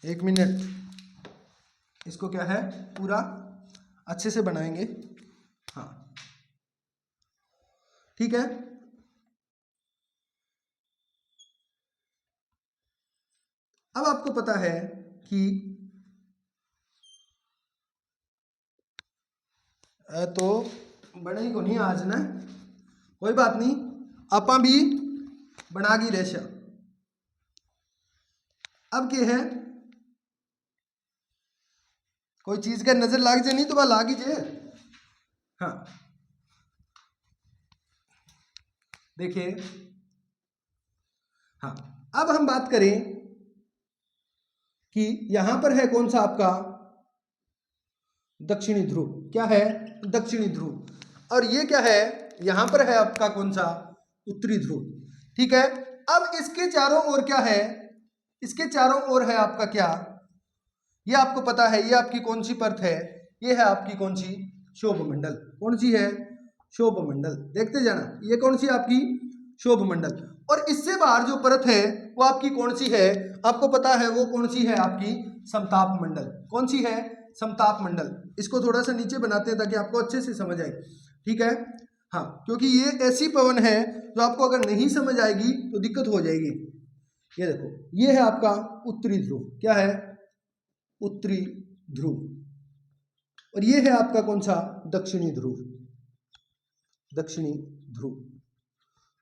1 मिनट। इसको क्या है पूरा अच्छे से बनाएंगे। हाँ ठीक है। अब आपको पता है कि तो बनेगी को नहीं आज ना, कोई बात नहीं, आपा भी बनागी रेशा। अब क्या है, कोई चीज का नजर लाग जाए नहीं तो वह लाग ही जाए। हाँ देखिए, हाँ अब हम बात करें कि यहां पर है कौन सा आपका दक्षिणी ध्रुव। क्या है? दक्षिणी ध्रुव। और ये क्या है, यहां पर है आपका कौन सा उत्तरी ध्रुव। ठीक है, अब इसके चारों ओर क्या है, इसके चारों ओर है आपका क्या, ये आपको पता है, ये आपकी कौन सी परत है, ये है आपकी कौन सी शोभ मंडल। कौन सी है? शोभ मंडल। देखते जाना, ये कौन सी आपकी शोभ मंडल। और इससे बाहर जो परत है वो आपकी कौन सी है, आपको पता है वो कौन सी है आपकी समताप मंडल। कौन सी है? समताप मंडल। इसको थोड़ा सा नीचे बनाते हैं ताकि आपको अच्छे से समझ आए। ठीक है, हाँ, क्योंकि ये ऐसी पवन है जो आपको अगर नहीं समझ आएगी तो दिक्कत हो जाएगी। ये देखो, ये है आपका उत्तरी ध्रुव। क्या है? उत्तरी ध्रुव। और ये है आपका कौन सा दक्षिणी ध्रुव। दक्षिणी ध्रुव।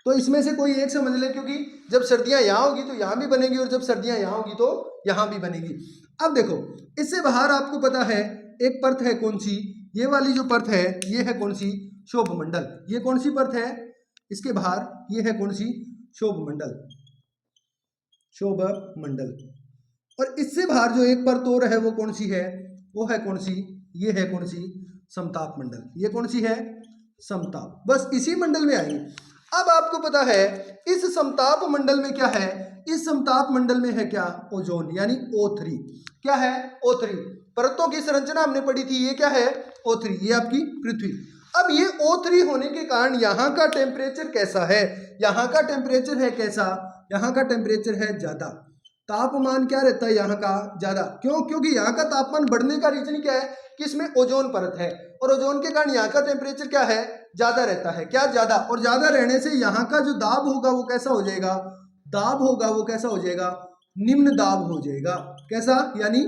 तो इसमें से कोई एक समझ ले, क्योंकि जब सर्दियां यहां होगी तो यहां भी बनेगी, और जब सर्दियां यहां होगी तो यहां भी बनेगी। अब देखो, इससे बाहर आपको पता है एक परत है कौन सी, ये वाली जो परत है ये है कौन सी शोभ मंडल। ये कौन सी परत है? इसके बाहर ये है कौन सी शोभ मंडल। शोभ मंडल। और इससे बाहर जो एक परत और है वो कौन सी है, वो है कौन सी, ये है कौन सी समताप मंडल। ये कौन सी है? समताप। बस इसी मंडल में आएंगे। अब आपको पता है इस समताप मंडल में क्या है, इस समताप मंडल में है क्या ओजोन, यानी O3। क्या है? O3। परतों की संरचना हमने पढ़ी थी, ये क्या है O3, ये आपकी पृथ्वी। अब ये O3 होने के कारण यहाँ का टेम्परेचर कैसा है, यहाँ का टेम्परेचर है कैसा, यहाँ का टेम्परेचर है ज्यादा। तापमान क्या रहता है यहाँ का? ज्यादा। क्यों? क्योंकि यहाँ का तापमान बढ़ने का रीजन क्या है कि इसमें ओजोन परत है, और ओजोन के कारण यहाँ का टेम्परेचर क्या है? ज्यादा रहता है। क्या? ज्यादा। और ज्यादा रहने से यहाँ का जो दाब होगा वो कैसा हो जाएगा? दाब होगा वो कैसा हो जाएगा? निम्न दाब हो जाएगा। कैसा? यानी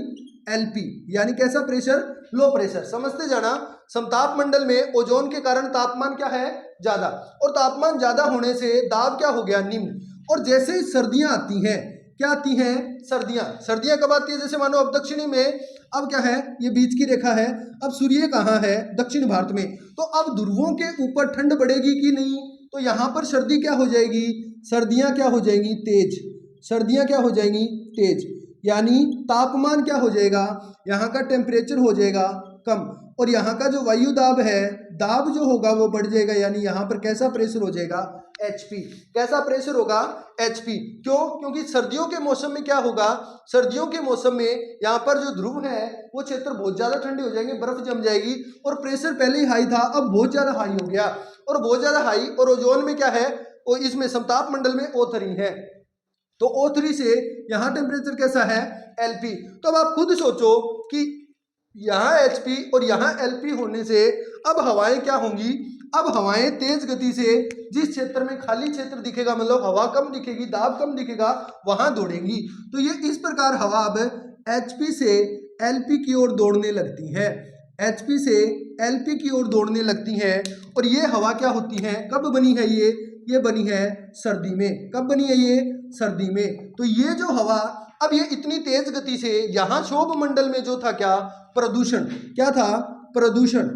LP, यानी कैसा प्रेशर, लो प्रेशर। समझते जाना, समताप मंडल में ओजोन के कारण तापमान क्या है, ज्यादा, और तापमान ज्यादा होने से दाब क्या हो गया, निम्न। और जैसे ही सर्दियां आती हैं, क्या आती हैं, सर्दियां। सर्दियां कब आती है, जैसे मानो अब दक्षिणी में, अब क्या है, ये बीच की रेखा है, अब सूर्य कहाँ है, दक्षिण भारत में, तो अब ध्रुवों के ऊपर ठंड बढ़ेगी कि नहीं, तो यहाँ पर सर्दी क्या हो जाएगी, सर्दियां क्या हो जाएंगी, तेज। सर्दियां क्या हो जाएंगी, तेज, यानी तापमान क्या हो जाएगा, यहाँ का टेम्परेचर हो जाएगा कम, और यहाँ का जो वायु दाब है, दाब जो होगा वो बढ़ जाएगा, यानी यहाँ पर कैसा प्रेशर हो जाएगा, HP। कैसा प्रेशर होगा, HP। क्यों, क्योंकि सर्दियों के मौसम में क्या होगा, सर्दियों के मौसम में यहाँ पर जो ध्रुव है वो क्षेत्र बहुत ज्यादा ठंडे हो जाएंगे, बर्फ जम जाएगी, और प्रेशर पहले ही हाई था, अब बहुत ज्यादा हाई हो गया, और बहुत ज्यादा हाई, और ओजोन में क्या है, वो इसमें समताप मंडल में O3 है, तो O3 से यहाँ टेम्परेचर कैसा है, LP। तो अब आप खुद सोचो कि यहाँ HP और यहाँ LP होने से अब हवाएं क्या होंगी, अब हवाएं तेज गति से जिस क्षेत्र में खाली क्षेत्र दिखेगा, मतलब हवा कम दिखेगी, दाब कम दिखेगा, वहां दौड़ेंगी। तो ये इस प्रकार हवा अब HP से LP की ओर दौड़ने लगती है, HP से LP की ओर दौड़ने लगती है। और ये हवा क्या होती है, कब बनी है ये बनी है सर्दी में। कब बनी है ये, सर्दी में। तो ये जो हवा, अब ये इतनी तेज गति से यहां क्षोभ मंडल में जो था क्या, प्रदूषण, क्या था, प्रदूषण,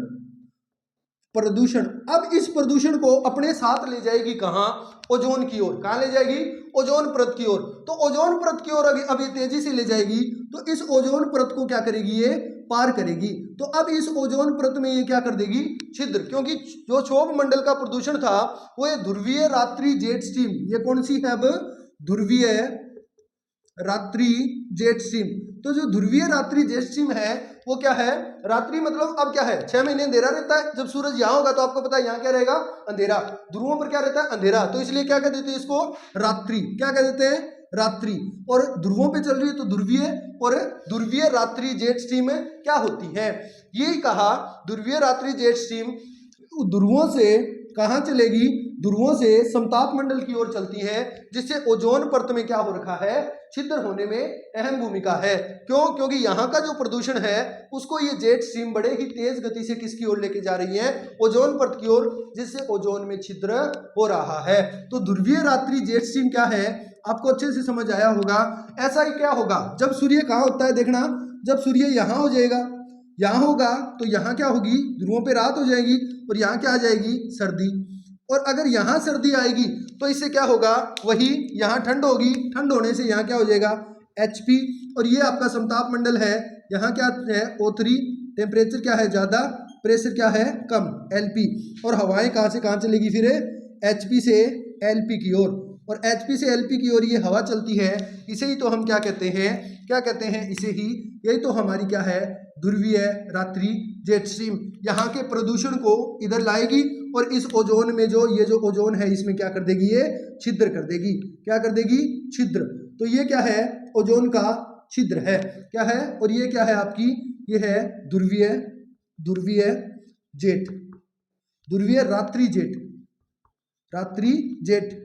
प्रदूषण। अब इस प्रदूषण को अपने साथ ले जाएगी कहां, ओजोन की ओर। कहां ले जाएगी, ओजोन परत की ओर। तो ओजोन परत की ओर अब ये तेजी से ले जाएगी, तो इस ओजोन परत को क्या करेगी, ये पार करेगी। तो अब इस ओजोन परत में ये क्या कर देगी, छिद्र, क्योंकि जो क्षोभ मंडल का प्रदूषण था वो ये ध्रुवीय रात्रि जेट स्ट्रीम, ये कौन सी है अब, ध्रुवीय रात्रि जेट स्ट्रीम। तो जो ध्रुवीय रात्रि जेट स्ट्रीम है वो क्या है, रात्रि मतलब अब क्या है, 6 महीने अंधेरा रहता है। जब सूरज यहाँ होगा तो आपको पता है यहाँ क्या रहेगा, अंधेरा। ध्रुवों पर क्या रहता है, अंधेरा, तो इसलिए क्या कह देते हैं इसको, रात्रि। क्या कह देते हैं, रात्रि। और ध्रुवों पे चल रही है तो ध्रुवीय, और ध्रुवीय रात्रि जेट स्ट्रीम क्या होती है, यही कहा ध्रुवीय रात्रि जेट स्ट्रीम ध्रुवों से कहाँ चलेगी, ध्रुवों से समताप मंडल की ओर चलती है, जिससे ओजोन परत में क्या हो रखा है, छिद्र होने में अहम भूमिका है। क्यों, क्योंकि यहाँ का जो प्रदूषण है उसको ये जेट स्ट्रीम बड़े ही तेज गति से किसकी ओर लेके जा रही है, ओजोन परत की ओर, जिससे ओजोन में छिद्र हो रहा है। तो ध्रुवीय रात्रि जेट स्ट्रीम क्या है, आपको अच्छे से समझ आया होगा। ऐसा ही क्या होगा, जब सूर्य कहाँ होता है, देखना, जब सूर्य यहाँ हो जाएगा, यहाँ होगा, तो यहाँ क्या होगी, ध्रुवों पे रात हो जाएगी, और यहाँ क्या आ जाएगी, सर्दी। और अगर यहाँ सर्दी आएगी तो इससे क्या होगा, वही यहाँ ठंड होगी, ठंड होने से यहाँ क्या हो जाएगा, HP। और ये आपका समताप मंडल है, यहाँ क्या है, O3, टेम्परेचर क्या है, ज़्यादा, प्रेशर क्या है, कम, LP। और हवाएं कहाँ से कहाँ चलेगी फिर, HP से LP की ओर, और HP से LP की ओर ये हवा चलती है, इसे ही तो हम क्या कहते हैं, क्या कहते हैं, इसे ही, यही तो हमारी क्या है, ध्रुवीय रात्रि जेट स्ट्रीम। यहाँ के प्रदूषण को इधर लाएगी, और इस ओजोन में जो ये जो ओजोन है इसमें क्या कर देगी, ये छिद्र कर देगी। क्या कर देगी, छिद्र। तो ये क्या है, ओजोन का छिद्र है, क्या है, और ये क्या है आपकी, ये है ध्रुवीय, ध्रुवीय जेट, ध्रुवीय रात्रि जेट, रात्रि जेट।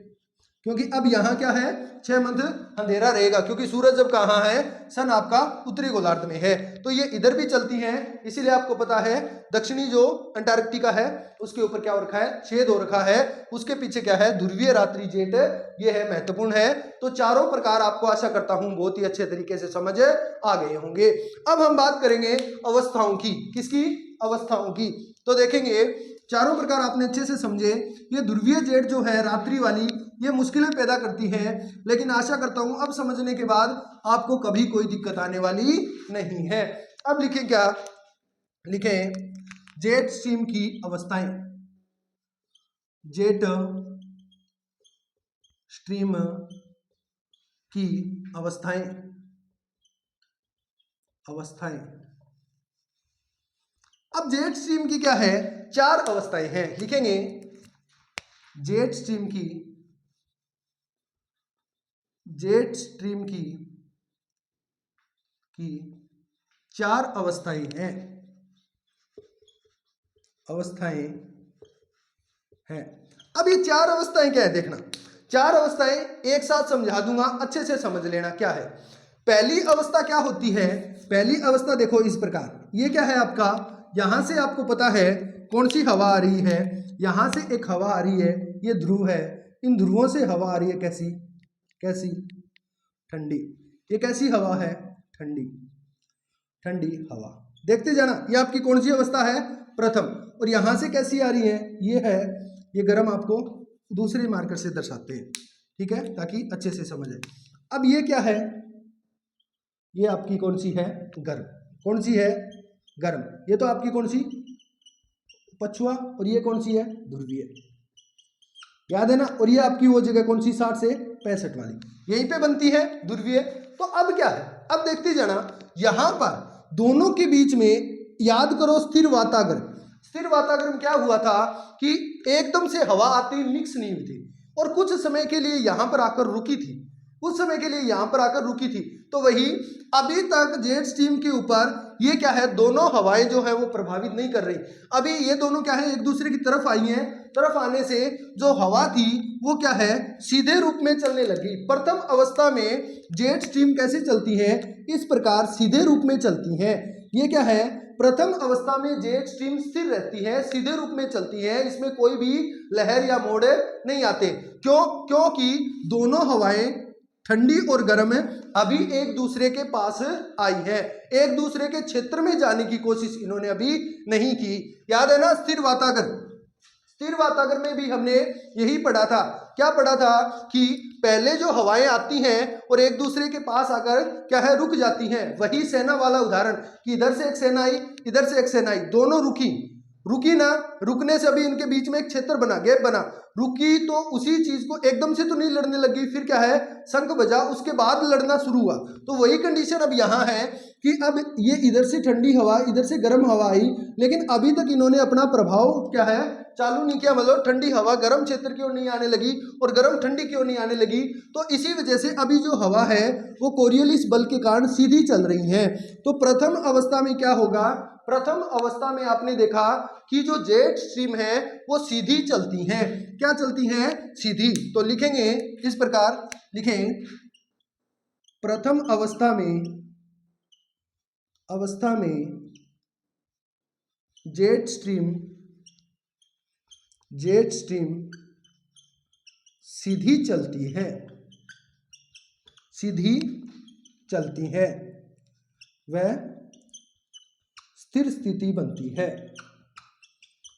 क्योंकि अब यहाँ क्या है, 6 मंथ अंधेरा रहेगा, क्योंकि सूरज जब कहाँ है, सन आपका उत्तरी गोलार्ध में है, तो ये इधर भी चलती है। इसीलिए आपको पता है दक्षिणी जो अंटार्कटिका है उसके ऊपर क्या हो रखा है, छेद हो रखा है, उसके पीछे क्या है, ध्रुवीय रात्रि जेट, ये है, महत्वपूर्ण है। तो चारों प्रकार आपको आशा करता हूं बहुत ही अच्छे तरीके से समझ आ गए होंगे। अब हम बात करेंगे अवस्थाओं की, किसकी, अवस्थाओं की। तो देखेंगे चारों प्रकार आपने अच्छे से समझे। ये ध्रुवीय जेट जो है रात्रि वाली, ये मुश्किलें पैदा करती है, लेकिन आशा करता हूं अब समझने के बाद आपको कभी कोई दिक्कत आने वाली नहीं है। अब लिखें क्या, लिखें जेट स्ट्रीम की अवस्थाएं, जेट स्ट्रीम की अवस्थाएं, अवस्थाएं। अब जेट स्ट्रीम की क्या है, 4 अवस्थाएं हैं, लिखेंगे जेट स्ट्रीम की, जेट स्ट्रीम की 4 अवस्थाएं हैं, अवस्थाएं हैं। अब ये 4 अवस्थाएं क्या है, देखना, 4 अवस्थाएं एक साथ समझा दूंगा, अच्छे से समझ लेना क्या है। पहली अवस्था क्या होती है, पहली अवस्था देखो इस प्रकार, ये क्या है आपका, यहां से आपको पता है कौन सी हवा आ रही है, यहां से एक हवा आ रही है, ये ध्रुव है, इन ध्रुवों से हवा आ रही है, कैसी कैसी, ठंडी। ये कैसी हवा है, ठंडी ठंडी हवा। देखते जाना, ये आपकी कौन सी अवस्था है, प्रथम। और यहां से कैसी आ रही है, ये है, ये गर्म आपको दूसरे मार्कर से दर्शाते हैं, ठीक है, ताकि अच्छे से समझ आए। अब ये क्या है, ये आपकी कौन सी है, गर्म। कौन सी है, गर्म। ये तो आपकी कौन सी, पछुआ, और ये कौन सी है, ध्रुवीय, याद है ना। और ये आपकी वो जगह कौन सी, 60 से 65 वाली, यहीं पे बनती है ध्रुवीय। तो अब क्या है, अब देखते जाना, यहां पर दोनों के बीच में याद करो स्थिर वातावरण। स्थिर वातावरण क्या हुआ था कि एकदम से हवा आती मिक्स नहीं हुई थी, और कुछ समय के लिए यहां पर आकर रुकी थी, कुछ समय के लिए यहां पर आकर रुकी थी। तो वही अभी तक जेट स्ट्रीम के ऊपर ये क्या है, दोनों हवाएं जो है वो प्रभावित नहीं कर रही। अभी ये दोनों क्या है, एक दूसरे की तरफ आई हैं, तरफ आने से जो हवा थी वो क्या है, सीधे रूप में चलने लगी। प्रथम अवस्था में जेट स्ट्रीम कैसे चलती है, इस प्रकार सीधे रूप में चलती है। ये क्या है, प्रथम अवस्था में जेट स्ट्रीम स्थिर रहती है, सीधे रूप में चलती है, इसमें कोई भी लहर या मोड़ नहीं आते। क्यों, क्योंकि दोनों हवाएं ठंडी और गर्म अभी एक दूसरे के पास आई है, एक दूसरे के क्षेत्र में जाने की कोशिश इन्होंने अभी नहीं की। याद है ना, स्थिर वातावरण, स्थिर वातावरण में भी हमने यही पढ़ा था। क्या पढ़ा था कि पहले जो हवाएं आती हैं और एक दूसरे के पास आकर क्या है, रुक जाती हैं। वही सेना वाला उदाहरण कि इधर से एक सेना आई, इधर से एक सेना आई, दोनों रुकी, रुकी ना, रुकने से अभी इनके बीच में एक क्षेत्र बना, गैप बना, रुकी तो उसी चीज को एकदम से तो नहीं लड़ने लगी, फिर क्या है, शंख बजा, उसके बाद लड़ना शुरू हुआ। तो वही कंडीशन अब यहाँ है कि अब ये इधर से ठंडी हवा, इधर से गर्म हवा आई, लेकिन अभी तक इन्होंने अपना प्रभाव क्या है, चालू नहीं किया। मतलब ठंडी हवा गर्म क्षेत्र की ओर नहीं आने लगी और गर्म ठंडी की ओर नहीं आने लगी। तो इसी वजह से अभी जो हवा है वो कोरियोलिस बल के कारण सीधी चल रही है। तो प्रथम अवस्था में क्या होगा, प्रथम अवस्था में आपने देखा कि जो जेट स्ट्रीम है वो सीधी चलती हैं। क्या चलती हैं, सीधी। तो लिखेंगे इस प्रकार, लिखें प्रथम अवस्था में जेट स्ट्रीम सीधी चलती है, सीधी चलती है, वह स्थिर स्थिति बनती है,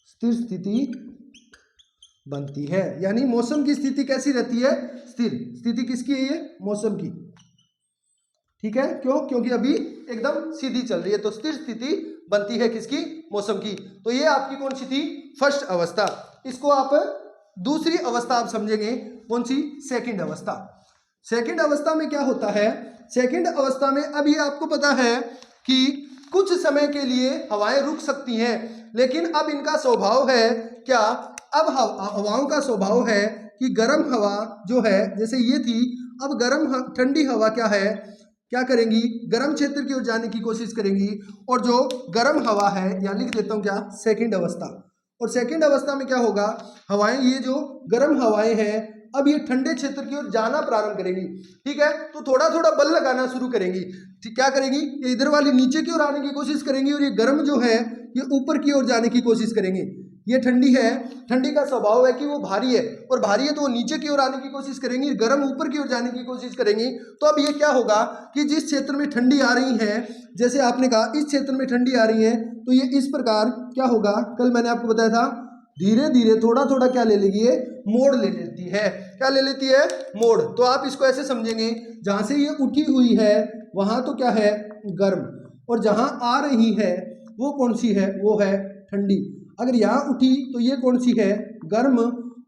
स्थिर स्थिति बनती है। यानी मौसम की स्थिति कैसी रहती है, स्थिर स्थिति। किसकी है ये, मौसम की, ठीक है। क्यों, क्योंकि अभी एकदम सीधी चल रही है, तो स्थिर स्थिति बनती है किसकी, मौसम की। तो ये आपकी कौन सी थी, फर्स्ट अवस्था। इसको आप दूसरी अवस्था आप समझेंगे, कौन सी, सेकंड अवस्था। सेकंड अवस्था में क्या होता है, सेकंड अवस्था में अभी आपको पता है कि कुछ समय के लिए हवाएं रुक सकती हैं, लेकिन अब इनका स्वभाव है क्या, अब हवाओं का स्वभाव है कि गर्म हवा जो है, जैसे ये थी, अब गर्म ठंडी हवा क्या है, क्या करेंगी, गर्म क्षेत्र की ओर जाने की कोशिश करेंगी। और जो गर्म हवा है, या लिख देता हूं क्या, सेकंड अवस्था। और सेकंड अवस्था में क्या होगा, हवाएं, ये जो गर्म हवाएं हैं अब ये ठंडे क्षेत्र की ओर जाना प्रारंभ करेंगी, ठीक है। तो थोड़ा थोड़ा बल लगाना शुरू करेंगी, ठीक, क्या करेंगी, ये इधर वाली नीचे की ओर आने की कोशिश करेंगी, और ये गर्म जो है ये ऊपर की ओर जाने की कोशिश करेंगे। ये ठंडी है, ठंडी का स्वभाव है कि वो भारी है, और भारी है तो वो नीचे की ओर आने की कोशिश करेंगी, गर्म ऊपर की ओर जाने की कोशिश करेंगी। तो अब ये क्या होगा कि जिस क्षेत्र में ठंडी आ रही है, जैसे आपने कहा इस क्षेत्र में ठंडी आ रही है, तो ये इस प्रकार क्या होगा, कल मैंने आपको बताया था, धीरे धीरे थोड़ा थोड़ा क्या ले लेगी, ये मोड़ ले लेती है। क्या ले लेती है, मोड़। तो आप इसको ऐसे समझेंगे, जहां से ये उठी हुई है वहां तो क्या है, गर्म, और जहां आ रही है वो कौन सी है, वो है ठंडी। अगर यहाँ उठी तो ये कौन सी है, गर्म,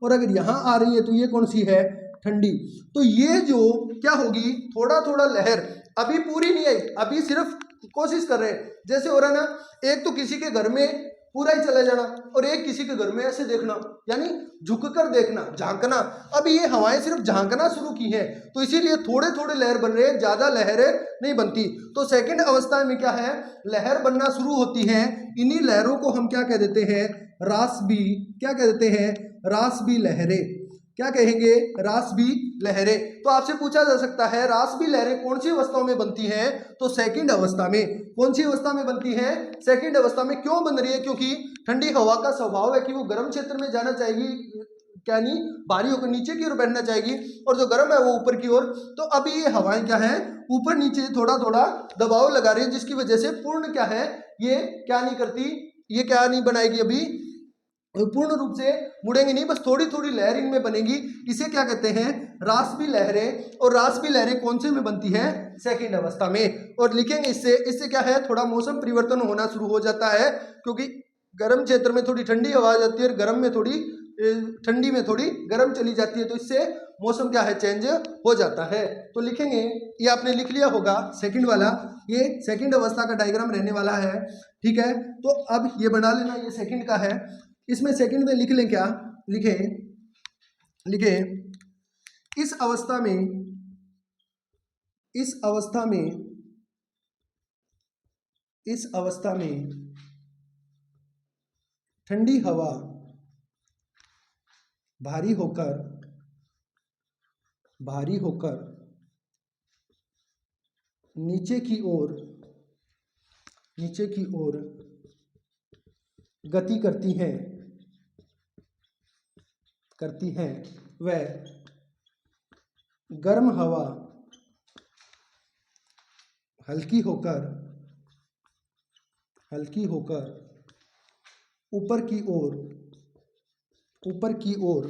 और अगर यहाँ आ रही है तो ये कौन सी है, ठंडी। तो ये जो क्या होगी, थोड़ा थोड़ा लहर, अभी पूरी नहीं आई, अभी सिर्फ कोशिश कर रहे हैं। जैसे हो रहा है ना, एक तो किसी के घर में पूरा ही चले जाना, और एक किसी के घर में ऐसे देखना, यानी झुककर देखना, झांकना। अब ये हवाएं सिर्फ झांकना शुरू की हैं, तो इसीलिए थोड़े थोड़े लहर बन रहे हैं, ज्यादा लहरें नहीं बनती। तो सेकंड अवस्था में क्या है, लहर बनना शुरू होती है। इन्हीं लहरों को हम क्या कह देते हैं, रासबी, क्या कह देते हैं, रासबी लहरें। क्या कहेंगे, रासबी लहरें। तो आपसे पूछा जा सकता है रासबी लहरें कौन सी अवस्थाओं में बनती हैं, तो सेकंड अवस्था में। कौन सी अवस्था में बनती है, सेकंड अवस्था में। क्यों बन रही है, क्योंकि ठंडी हवा का स्वभाव है कि वो गर्म क्षेत्र में जाना चाहेगी, क्या नहीं, भारी होकर नीचे की ओर बैठना चाहेगी, और जो गर्म है वो ऊपर की ओर। तो अभी ये हवाएं क्या है, ऊपर नीचे थोड़ा थोड़ा दबाव लगा रही है, जिसकी वजह से पूर्ण क्या है, ये क्या नहीं करती, ये क्या नहीं बनाएगी, अभी पूर्ण रूप से मुड़ेंगे नहीं, बस थोड़ी थोड़ी लहर इनमें बनेगी। इसे क्या कहते हैं, रासबी लहरें। और रासबी लहरें कौन से में बनती है, सेकंड अवस्था में। और लिखेंगे इससे क्या है, थोड़ा मौसम परिवर्तन होना शुरू हो जाता है, क्योंकि गर्म क्षेत्र में थोड़ी ठंडी हवा आ जाती है और गर्म में थोड़ी ठंडी में थोड़ी गर्म चली जाती है, तो इससे मौसम क्या है, चेंज हो जाता है। तो लिखेंगे, ये आपने लिख लिया होगा सेकंड वाला, ये सेकंड अवस्था का डायग्राम रहने वाला है, ठीक है। तो अब ये बना लेना, ये सेकंड का है। इसमें सेकंड में लिख लें, क्या लिखें, लिखें इस अवस्था में, इस अवस्था में, इस अवस्था में ठंडी हवा भारी होकर नीचे की ओर गति करती हैं, वह गर्म हवा हल्की होकर ऊपर की ओर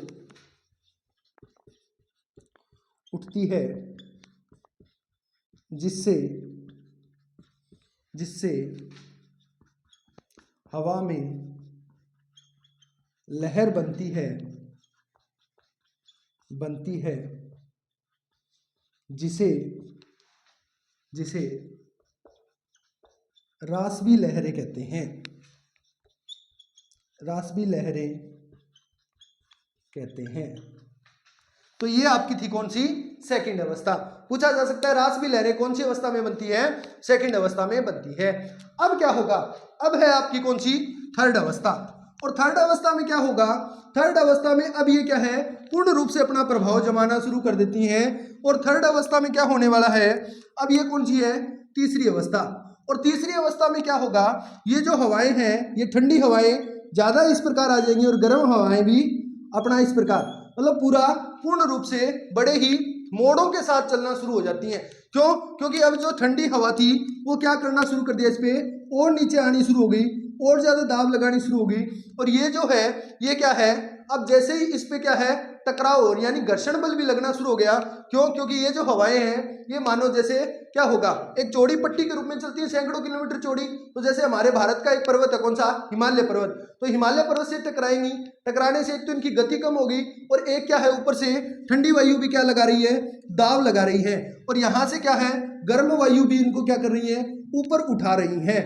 उठती है, जिससे हवा में लहर बनती है, जिसे रासबी लहरें कहते हैं, रासबी लहरें कहते हैं। तो ये आपकी थी कौन सी, सेकंड अवस्था। पूछा जा सकता है रासबी लहरें कौन सी अवस्था में बनती है, सेकंड अवस्था में बनती है। अब क्या होगा, अब है आपकी कौन सी, थर्ड अवस्था। और थर्ड अवस्था में क्या होगा, थर्ड अवस्था में अब ये क्या है, पूर्ण रूप से अपना प्रभाव जमाना शुरू कर देती हैं। और थर्ड अवस्था में क्या होने वाला है, अब ये कौन सी है, तीसरी अवस्था। और तीसरी अवस्था में क्या होगा, ये जो हवाएं हैं, ये ठंडी हवाएं ज्यादा इस प्रकार आ जाएंगी और गर्म हवाएं भी अपना इस प्रकार, मतलब पूरा पूर्ण रूप से बड़े ही मोड़ों के साथ चलना शुरू हो जाती हैं। क्यों, क्योंकि अब जो ठंडी हवा थी वो क्या करना शुरू कर दिया, इस पे और नीचे आनी शुरू हो गई, और ज्यादा दाब लगानी शुरू हो गई। और ये जो है, ये क्या है, अब जैसे ही इस पे क्या है, टकराव और यानी घर्षण बल भी लगना शुरू हो गया। क्यों, क्योंकि ये जो हवाएं हैं, ये मानो जैसे क्या होगा, एक चौड़ी पट्टी के रूप में चलती है, सैकड़ों किलोमीटर चौड़ी। तो जैसे हमारे भारत का एक पर्वत है, कौन सा, हिमालय पर्वत। तो हिमालय पर्वत से टकराएंगी, टकराने से एक तो इनकी गति कम होगी, और एक क्या है, ऊपर से ठंडी वायु भी क्या लगा रही है, दाब लगा रही है। और यहां से क्या है, गर्म वायु भी इनको क्या कर रही है, ऊपर उठा रही है।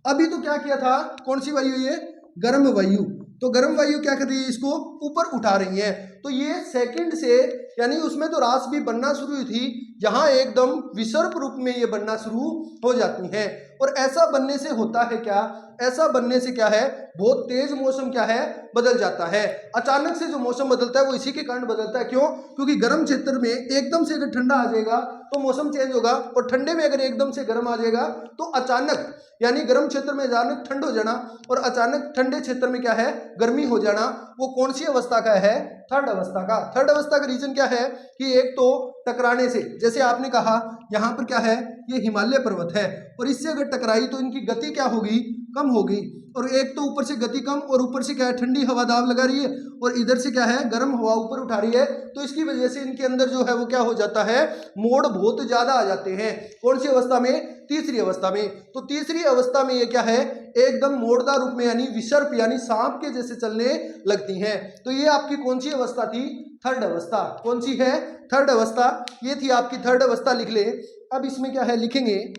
अभी तो क्या किया था, कौन सी वायु, ये गर्म वायु। तो गर्म वायु क्या कर रही है, इसको ऊपर उठा रही है। तो ये सेकंड से, यानी उसमें तो रास भी बनना शुरू हुई थी, यहाँ एकदम विसर्प रूप में ये बनना शुरू हो जाती हैं। और ऐसा बनने से होता है क्या, ऐसा बनने से क्या है, बहुत तेज मौसम क्या है, बदल जाता है। अचानक से जो मौसम बदलता है वो इसी के कारण बदलता है। क्यों, क्योंकि गर्म क्षेत्र में एकदम से अगर ठंडा आ जाएगा तो मौसम चेंज होगा, और ठंडे में अगर एकदम से गर्म आ जाएगा तो अचानक, यानी गर्म क्षेत्र में अचानक ठंड हो जाना और अचानक ठंडे क्षेत्र में क्या है, गर्मी हो जाना, वो कौन सी अवस्था का है, थर्ड अवस्था का। थर्ड अवस्था का रीजन क्या है कि एक तो टकराने से, जैसे आपने कहा यहाँ पर क्या है, ये हिमालय पर्वत है, और इससे अगर टकराई तो इनकी गति क्या होगी, कम होगी। और एक तो ऊपर से गति कम, और ऊपर से क्या है, ठंडी हवा दाब लगा रही है, और इधर से क्या है, गर्म हवा ऊपर उठा रही है। तो इसकी वजह से इनके अंदर जो है वो क्या हो जाता है, मोड़ बहुत ज्यादा आ जाते हैं। कौन सी अवस्था में, तीसरी अवस्था में। तो तीसरी अवस्था में ये क्या है, एकदम मोड़दार रूप में, यानी विसर्प, यानी सांप के जैसे चलने लगती हैं। तो ये आपकी कौन सी अवस्था थी, थर्ड अवस्था। कौन सी है, थर्ड अवस्था। ये थी आपकी थर्ड अवस्था, लिख ले। अब इसमें क्या है, लिखेंगे,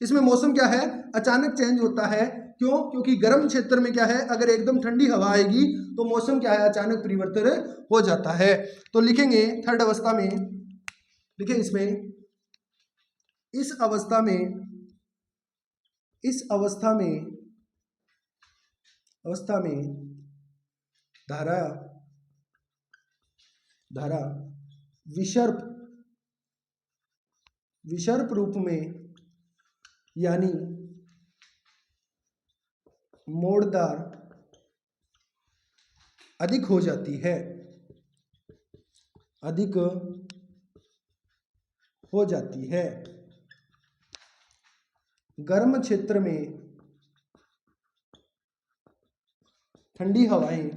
इसमें मौसम क्या है, अचानक चेंज होता है। क्यों, क्योंकि गर्म क्षेत्र में क्या है, अगर एकदम ठंडी हवा आएगी तो मौसम क्या है, अचानक परिवर्तन हो जाता है। तो लिखेंगे थर्ड अवस्था में, लिखे इसमें, इस अवस्था में, इस अवस्था में धारा धारा विषर्प रूप में यानी मोड़दार अधिक हो जाती है, अधिक हो जाती है। गर्म क्षेत्र में ठंडी हवाएं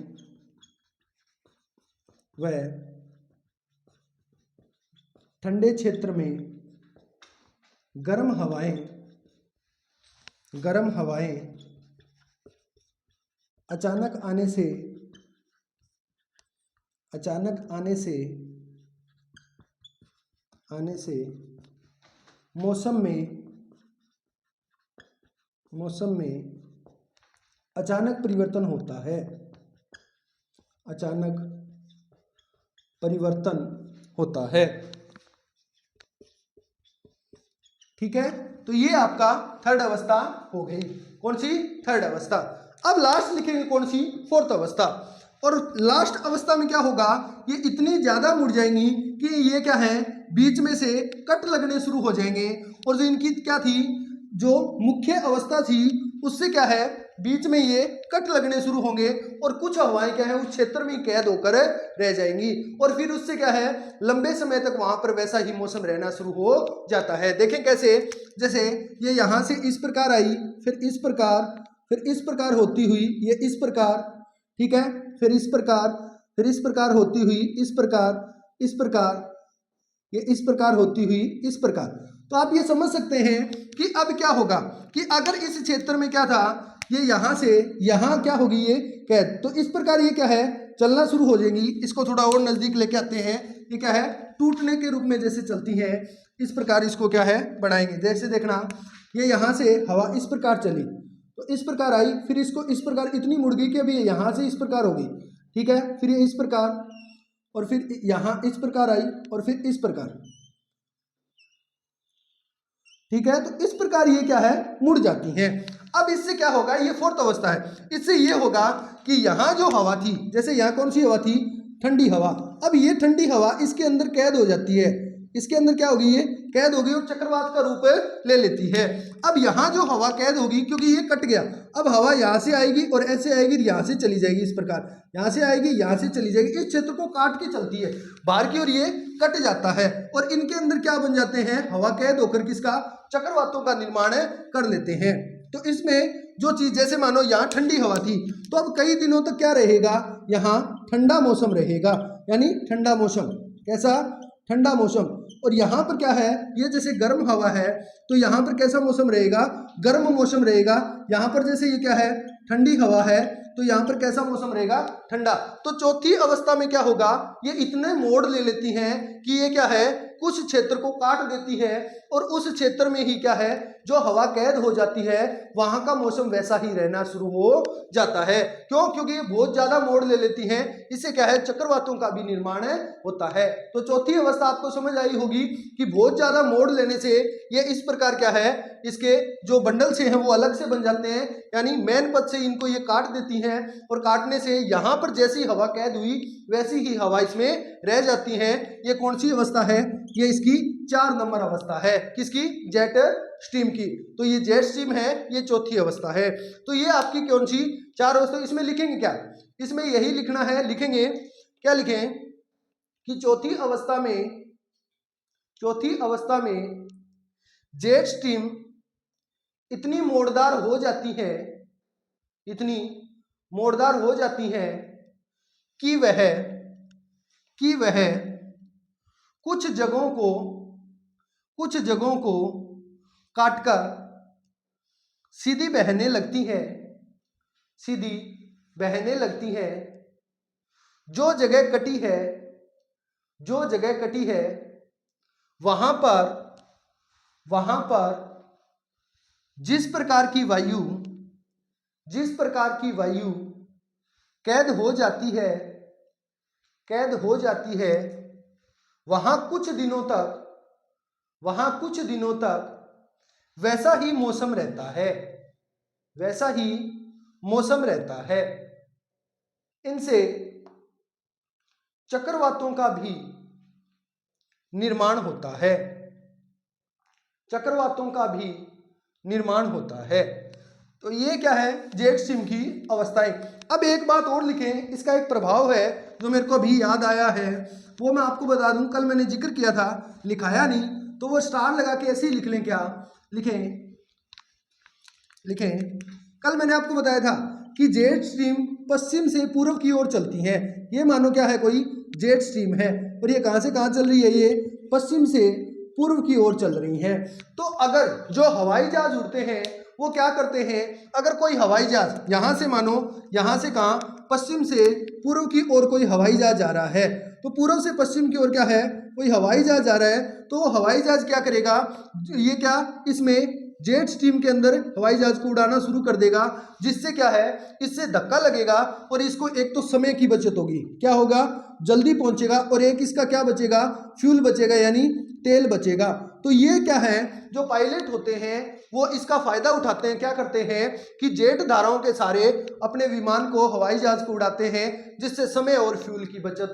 व ठंडे क्षेत्र में गर्म हवाएं अचानक आने से मौसम में अचानक परिवर्तन होता है, अचानक परिवर्तन होता है। ठीक है, तो ये आपका थर्ड अवस्था हो गई। कौन सी? थर्ड अवस्था। अब लास्ट लिखेंगे कौन सी? फोर्थ अवस्था। और लास्ट अवस्था में क्या होगा, ये इतनी ज्यादा मुड़ जाएंगी कि ये क्या है, बीच में से कट लगने शुरू हो जाएंगे। और जो इनकी क्या थी, जो मुख्य अवस्था थी, उससे क्या है, बीच में ये कट लगने शुरू होंगे और कुछ हवाएं क्या है उस क्षेत्र में कैद होकर रह जाएंगी। और फिर उससे क्या है, लंबे समय तक वहां पर वैसा ही मौसम रहना शुरू हो जाता है। देखें कैसे, जैसे ये यहां से इस प्रकार आई, फिर इस प्रकार होती हुई ये इस प्रकार, ठीक है, फिर इस प्रकार होती हुई इस प्रकार ये इस प्रकार होती हुई इस प्रकार। तो आप ये समझ सकते हैं कि अब क्या होगा कि अगर इस क्षेत्र में क्या था, ये यहां से यहां क्या होगी, ये कैद, तो इस प्रकार ये क्या है, चलना शुरू हो जाएंगी। इसको थोड़ा और नजदीक लेके आते हैं, ये क्या है, टूटने के रूप में जैसे चलती है, इस प्रकार इसको क्या है, बढ़ाएंगे। जैसे देखना, ये यहां से हवा इस प्रकार चली, तो इस प्रकार आई, फिर इसको इस प्रकार इतनी मुड़ गई कि अभी यहां से इस प्रकार हो गई, ठीक है, फिर ये इस प्रकार, और फिर यहां इस प्रकार आई, और फिर इस प्रकार, ठीक है। तो इस प्रकार ये क्या है, मुड़ जाती हैं। अब इससे क्या होगा, ये फोर्थ अवस्था है, इससे ये होगा कि यहां जो हवा थी, जैसे यहां कौन सी हवा थी, ठंडी हवा, अब ये ठंडी हवा इसके अंदर कैद हो जाती है, इसके अंदर क्या होगी, ये कैद होगी और चक्रवात का रूप ले लेती है। अब यहां जो हवा कैद होगी, क्योंकि ये कट गया, अब हवा यहां से आएगी और ऐसे आएगी, यहां से चली जाएगी, इस प्रकार यहां से आएगी, यहां से चली जाएगी, इस क्षेत्र को काट के चलती है बाहर की ओर, ये कट जाता है और इनके अंदर क्या बन जाते हैं, हवा कैद होकर किसका, चक्रवातों का निर्माण कर लेते हैं। तो इसमें जो चीज, जैसे मानो यहाँ ठंडी हवा थी, तो अब कई दिनों तक क्या रहेगा, यहाँ ठंडा मौसम रहेगा, यानी ठंडा मौसम, कैसा, ठंडा मौसम। और यहाँ पर क्या है, ये जैसे गर्म हवा है, तो यहाँ पर कैसा मौसम रहेगा, गर्म मौसम रहेगा। यहाँ पर जैसे ये क्या है, ठंडी हवा है, तो यहाँ पर कैसा मौसम रहेगा, ठंडा। तो चौथी अवस्था में क्या होगा, ये इतने मोड़ ले लेती हैं कि ये क्या है, कुछ क्षेत्र को काट देती है और उस क्षेत्र में ही क्या है, जो हवा कैद हो जाती है, वहां का मौसम वैसा ही रहना शुरू हो जाता है। क्यों? क्योंकि ये बहुत ज्यादा मोड़ ले लेती हैं, इससे क्या है, चक्रवातों का भी निर्माण होता है। तो चौथी अवस्था आपको समझ आई होगी कि बहुत ज्यादा मोड़ लेने से ये इस प्रकार क्या है, इसके जो बंडल से हैं वो अलग से बन जाते हैं, यानी मेन पथ से इनको ये काट देती हैं और काटने से यहाँ पर जैसी हवा कैद हुई वैसी ही हवा इसमें रह जाती है। ये कौन सी अवस्था है, ये इसकी 4 नंबर अवस्था है, किसकी, जेट स्ट्रीम की। तो ये जेट स्ट्रीम है, ये चौथी अवस्था है। तो ये आपकी कौन सी 4 अवस्था, इसमें लिखेंगे क्या, इसमें यही लिखना है, लिखेंगे क्या, लिखें कि चौथी अवस्था में जेट स्ट्रीम इतनी मोड़दार हो जाती है, इतनी मोड़दार हो जाती है कि वह कुछ जगहों को काटकर सीधी बहने लगती है। जो जगह कटी है वहां पर जिस प्रकार की वायु कैद हो जाती है, वहां कुछ दिनों तक वैसा ही मौसम रहता है। इनसे चक्रवातों का भी निर्माण होता है। चक्रवातों का भी निर्माण होता है। तो ये क्या है, जेट स्ट्रीम की अवस्थाएं। अब एक बात और लिखें, इसका एक प्रभाव है जो मेरे को अभी याद आया है, वो मैं आपको बता दूं। कल मैंने जिक्र किया था, लिखाया नहीं, तो वो स्टार लगा के ऐसे ही लिख लें। क्या लिखें? कल मैंने आपको बताया था कि जेट स्ट्रीम पश्चिम से पूर्व की ओर चलती है। ये मानो क्या है, कोई जेट स्ट्रीम है, और ये कहां से कहां चल रही है, ये पश्चिम से पूर्व की ओर चल रही हैं। तो अगर जो हवाई जहाज उड़ते हैं वो क्या करते हैं, अगर कोई हवाई जहाज यहां से, मानो यहां से कहां, पश्चिम से पूर्व की ओर कोई हवाई जहाज जा रहा है, तो पूर्व से पश्चिम की ओर क्या है, कोई हवाई जहाज जा रहा है, तो वो हवाई जहाज क्या करेगा, ये क्या इसमें जेट स्ट्रीम के अंदर हवाई जहाज को उड़ाना शुरू कर देगा, जिससे क्या है, इससे धक्का लगेगा और इसको एक तो समय की बचत होगी, क्या होगा, जल्दी पहुंचेगा, और एक इसका क्या बचेगा, फ्यूल बचेगा, यानी तेल बचेगा। तो ये क्या है, जो पायलट होते हैं वो इसका फायदा उठाते हैं, क्या करते हैं कि जेट धाराओं के सारे अपने विमान को, हवाई जहाज को उड़ाते हैं, जिससे समय और फ्यूल की बचत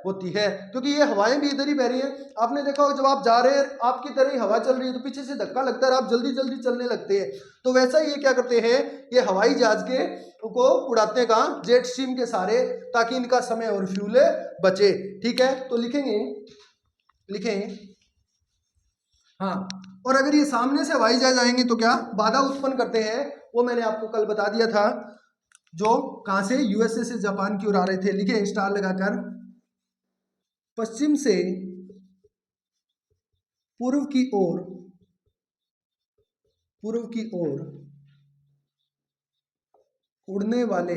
होती है। क्योंकि ये हवाएं भी इधर ही बह रही हैं। आपने देखा होगा जब आप जा रहे हैं, आपकी तरह ही हवा चल रही है, तो पीछे से धक्का लगता है, आप जल्दी जल्दी चलने लगते हैं। तो वैसा ही ये क्या करते हैं, ये हवाई जहाज के को उड़ाते हैं कहाँ, जेट स्ट्रीम के सारे, ताकि इनका समय और फ्यूल बचे। ठीक है, तो लिखें हाँ। और अगर ये सामने से हवाई जहाज आएंगे तो क्या बाधा उत्पन्न करते हैं, वो मैंने आपको कल बता दिया था, जो कहां से, यूएसए से जापान की ओर आ रहे थे। लिखे स्टार लगाकर, पश्चिम से पूर्व की ओर उड़ने वाले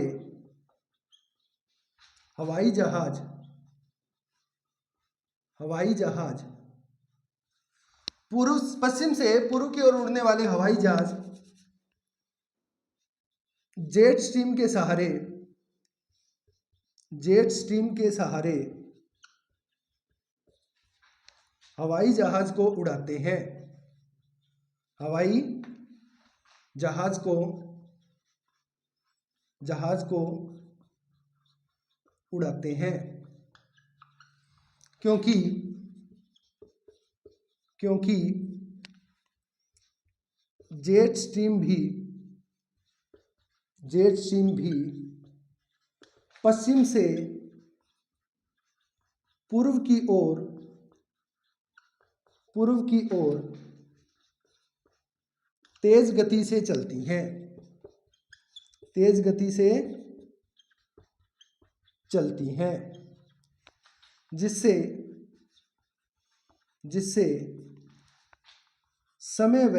हवाई जहाज पश्चिम से पूर्व की ओर उड़ने वाले हवाई जहाज जेट स्ट्रीम के सहारे हवाई जहाज को उड़ाते हैं। हवाई जहाज को उड़ाते हैं, क्योंकि जेट स्ट्रीम भी पश्चिम से पूर्व की ओर तेज गति से चलती हैं, जिससे समय व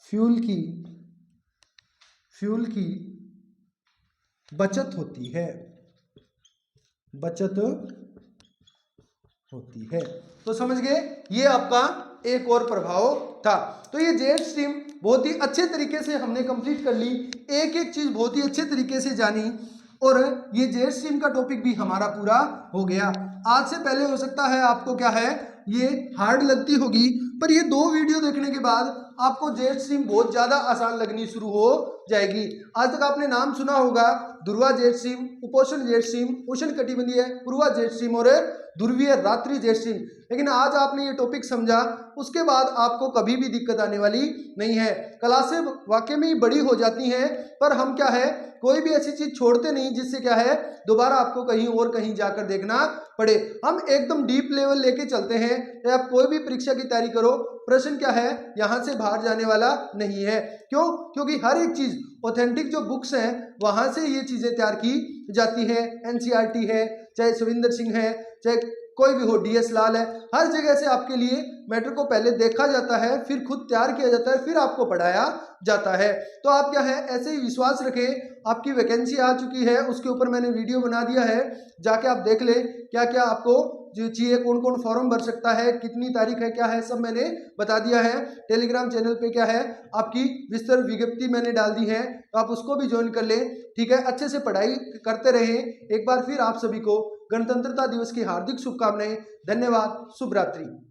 फ्यूल की बचत होती है। तो समझ गए, ये आपका एक और प्रभाव था। तो ये जेट स्ट्रीम बहुत ही अच्छे तरीके से हमने कंप्लीट कर ली, एक एक चीज बहुत ही अच्छे तरीके से जानी, और ये जेट स्ट्रीम का टॉपिक भी हमारा पूरा हो गया। आज से पहले हो सकता है आपको क्या है, ये हार्ड लगती होगी, पर ये 2 वीडियो देखने के बाद आपको जेट स्ट्रीम बहुत ज्यादा आसान लगनी शुरू हो जाएगी। आज तक आपने नाम सुना होगा ध्रुवा जेट स्ट्रीम, उपोष्ण जेट स्ट्रीम, उष्ण कटिबंधीय पूर्वा जेट स्ट्रीम और ध्रुवीय रात्रि जेट स्ट्रीम, लेकिन आज आपने ये टॉपिक समझा, उसके बाद आपको कभी भी दिक्कत आने वाली नहीं है। क्लासें वाकई में ही बड़ी हो जाती हैं, पर हम क्या है, कोई भी ऐसी चीज छोड़ते नहीं जिससे क्या है दोबारा आपको कहीं जाकर देखना पड़े। हम एकदम डीप लेवल लेके चलते हैं। तो आप कोई भी परीक्षा की तैयारी करो, प्रश्न क्या है यहां से बाहर जाने वाला नहीं है। क्यों? क्योंकि हर एक चीज ऑथेंटिक जो बुक्स हैं वहां से ये चीजें तैयार की जाती है। एनसीईआरटी है, चाहे सुविंदर सिंह है, चाहे कोई भी हो, डीएस लाल है, हर जगह से आपके लिए मैटर को पहले देखा जाता है, फिर खुद तैयार किया जाता है, फिर आपको पढ़ाया जाता है। तो आप क्या है, ऐसे ही विश्वास रखें। आपकी वैकेंसी आ चुकी है, उसके ऊपर मैंने वीडियो बना दिया है, जाके आप देख ले क्या क्या आपको जो चाहिए, कौन कौन फॉर्म भर सकता है, कितनी तारीख है, क्या है, सब मैंने बता दिया है। टेलीग्राम चैनल पे क्या है, आपकी विस्तृत विज्ञप्ति मैंने डाल दी है, तो आप उसको भी ज्वाइन कर लें। ठीक है, अच्छे से पढ़ाई करते रहें। एक बार फिर आप सभी को गणतंत्रता दिवस की हार्दिक शुभकामनाएं। धन्यवाद, शुभ रात्रि।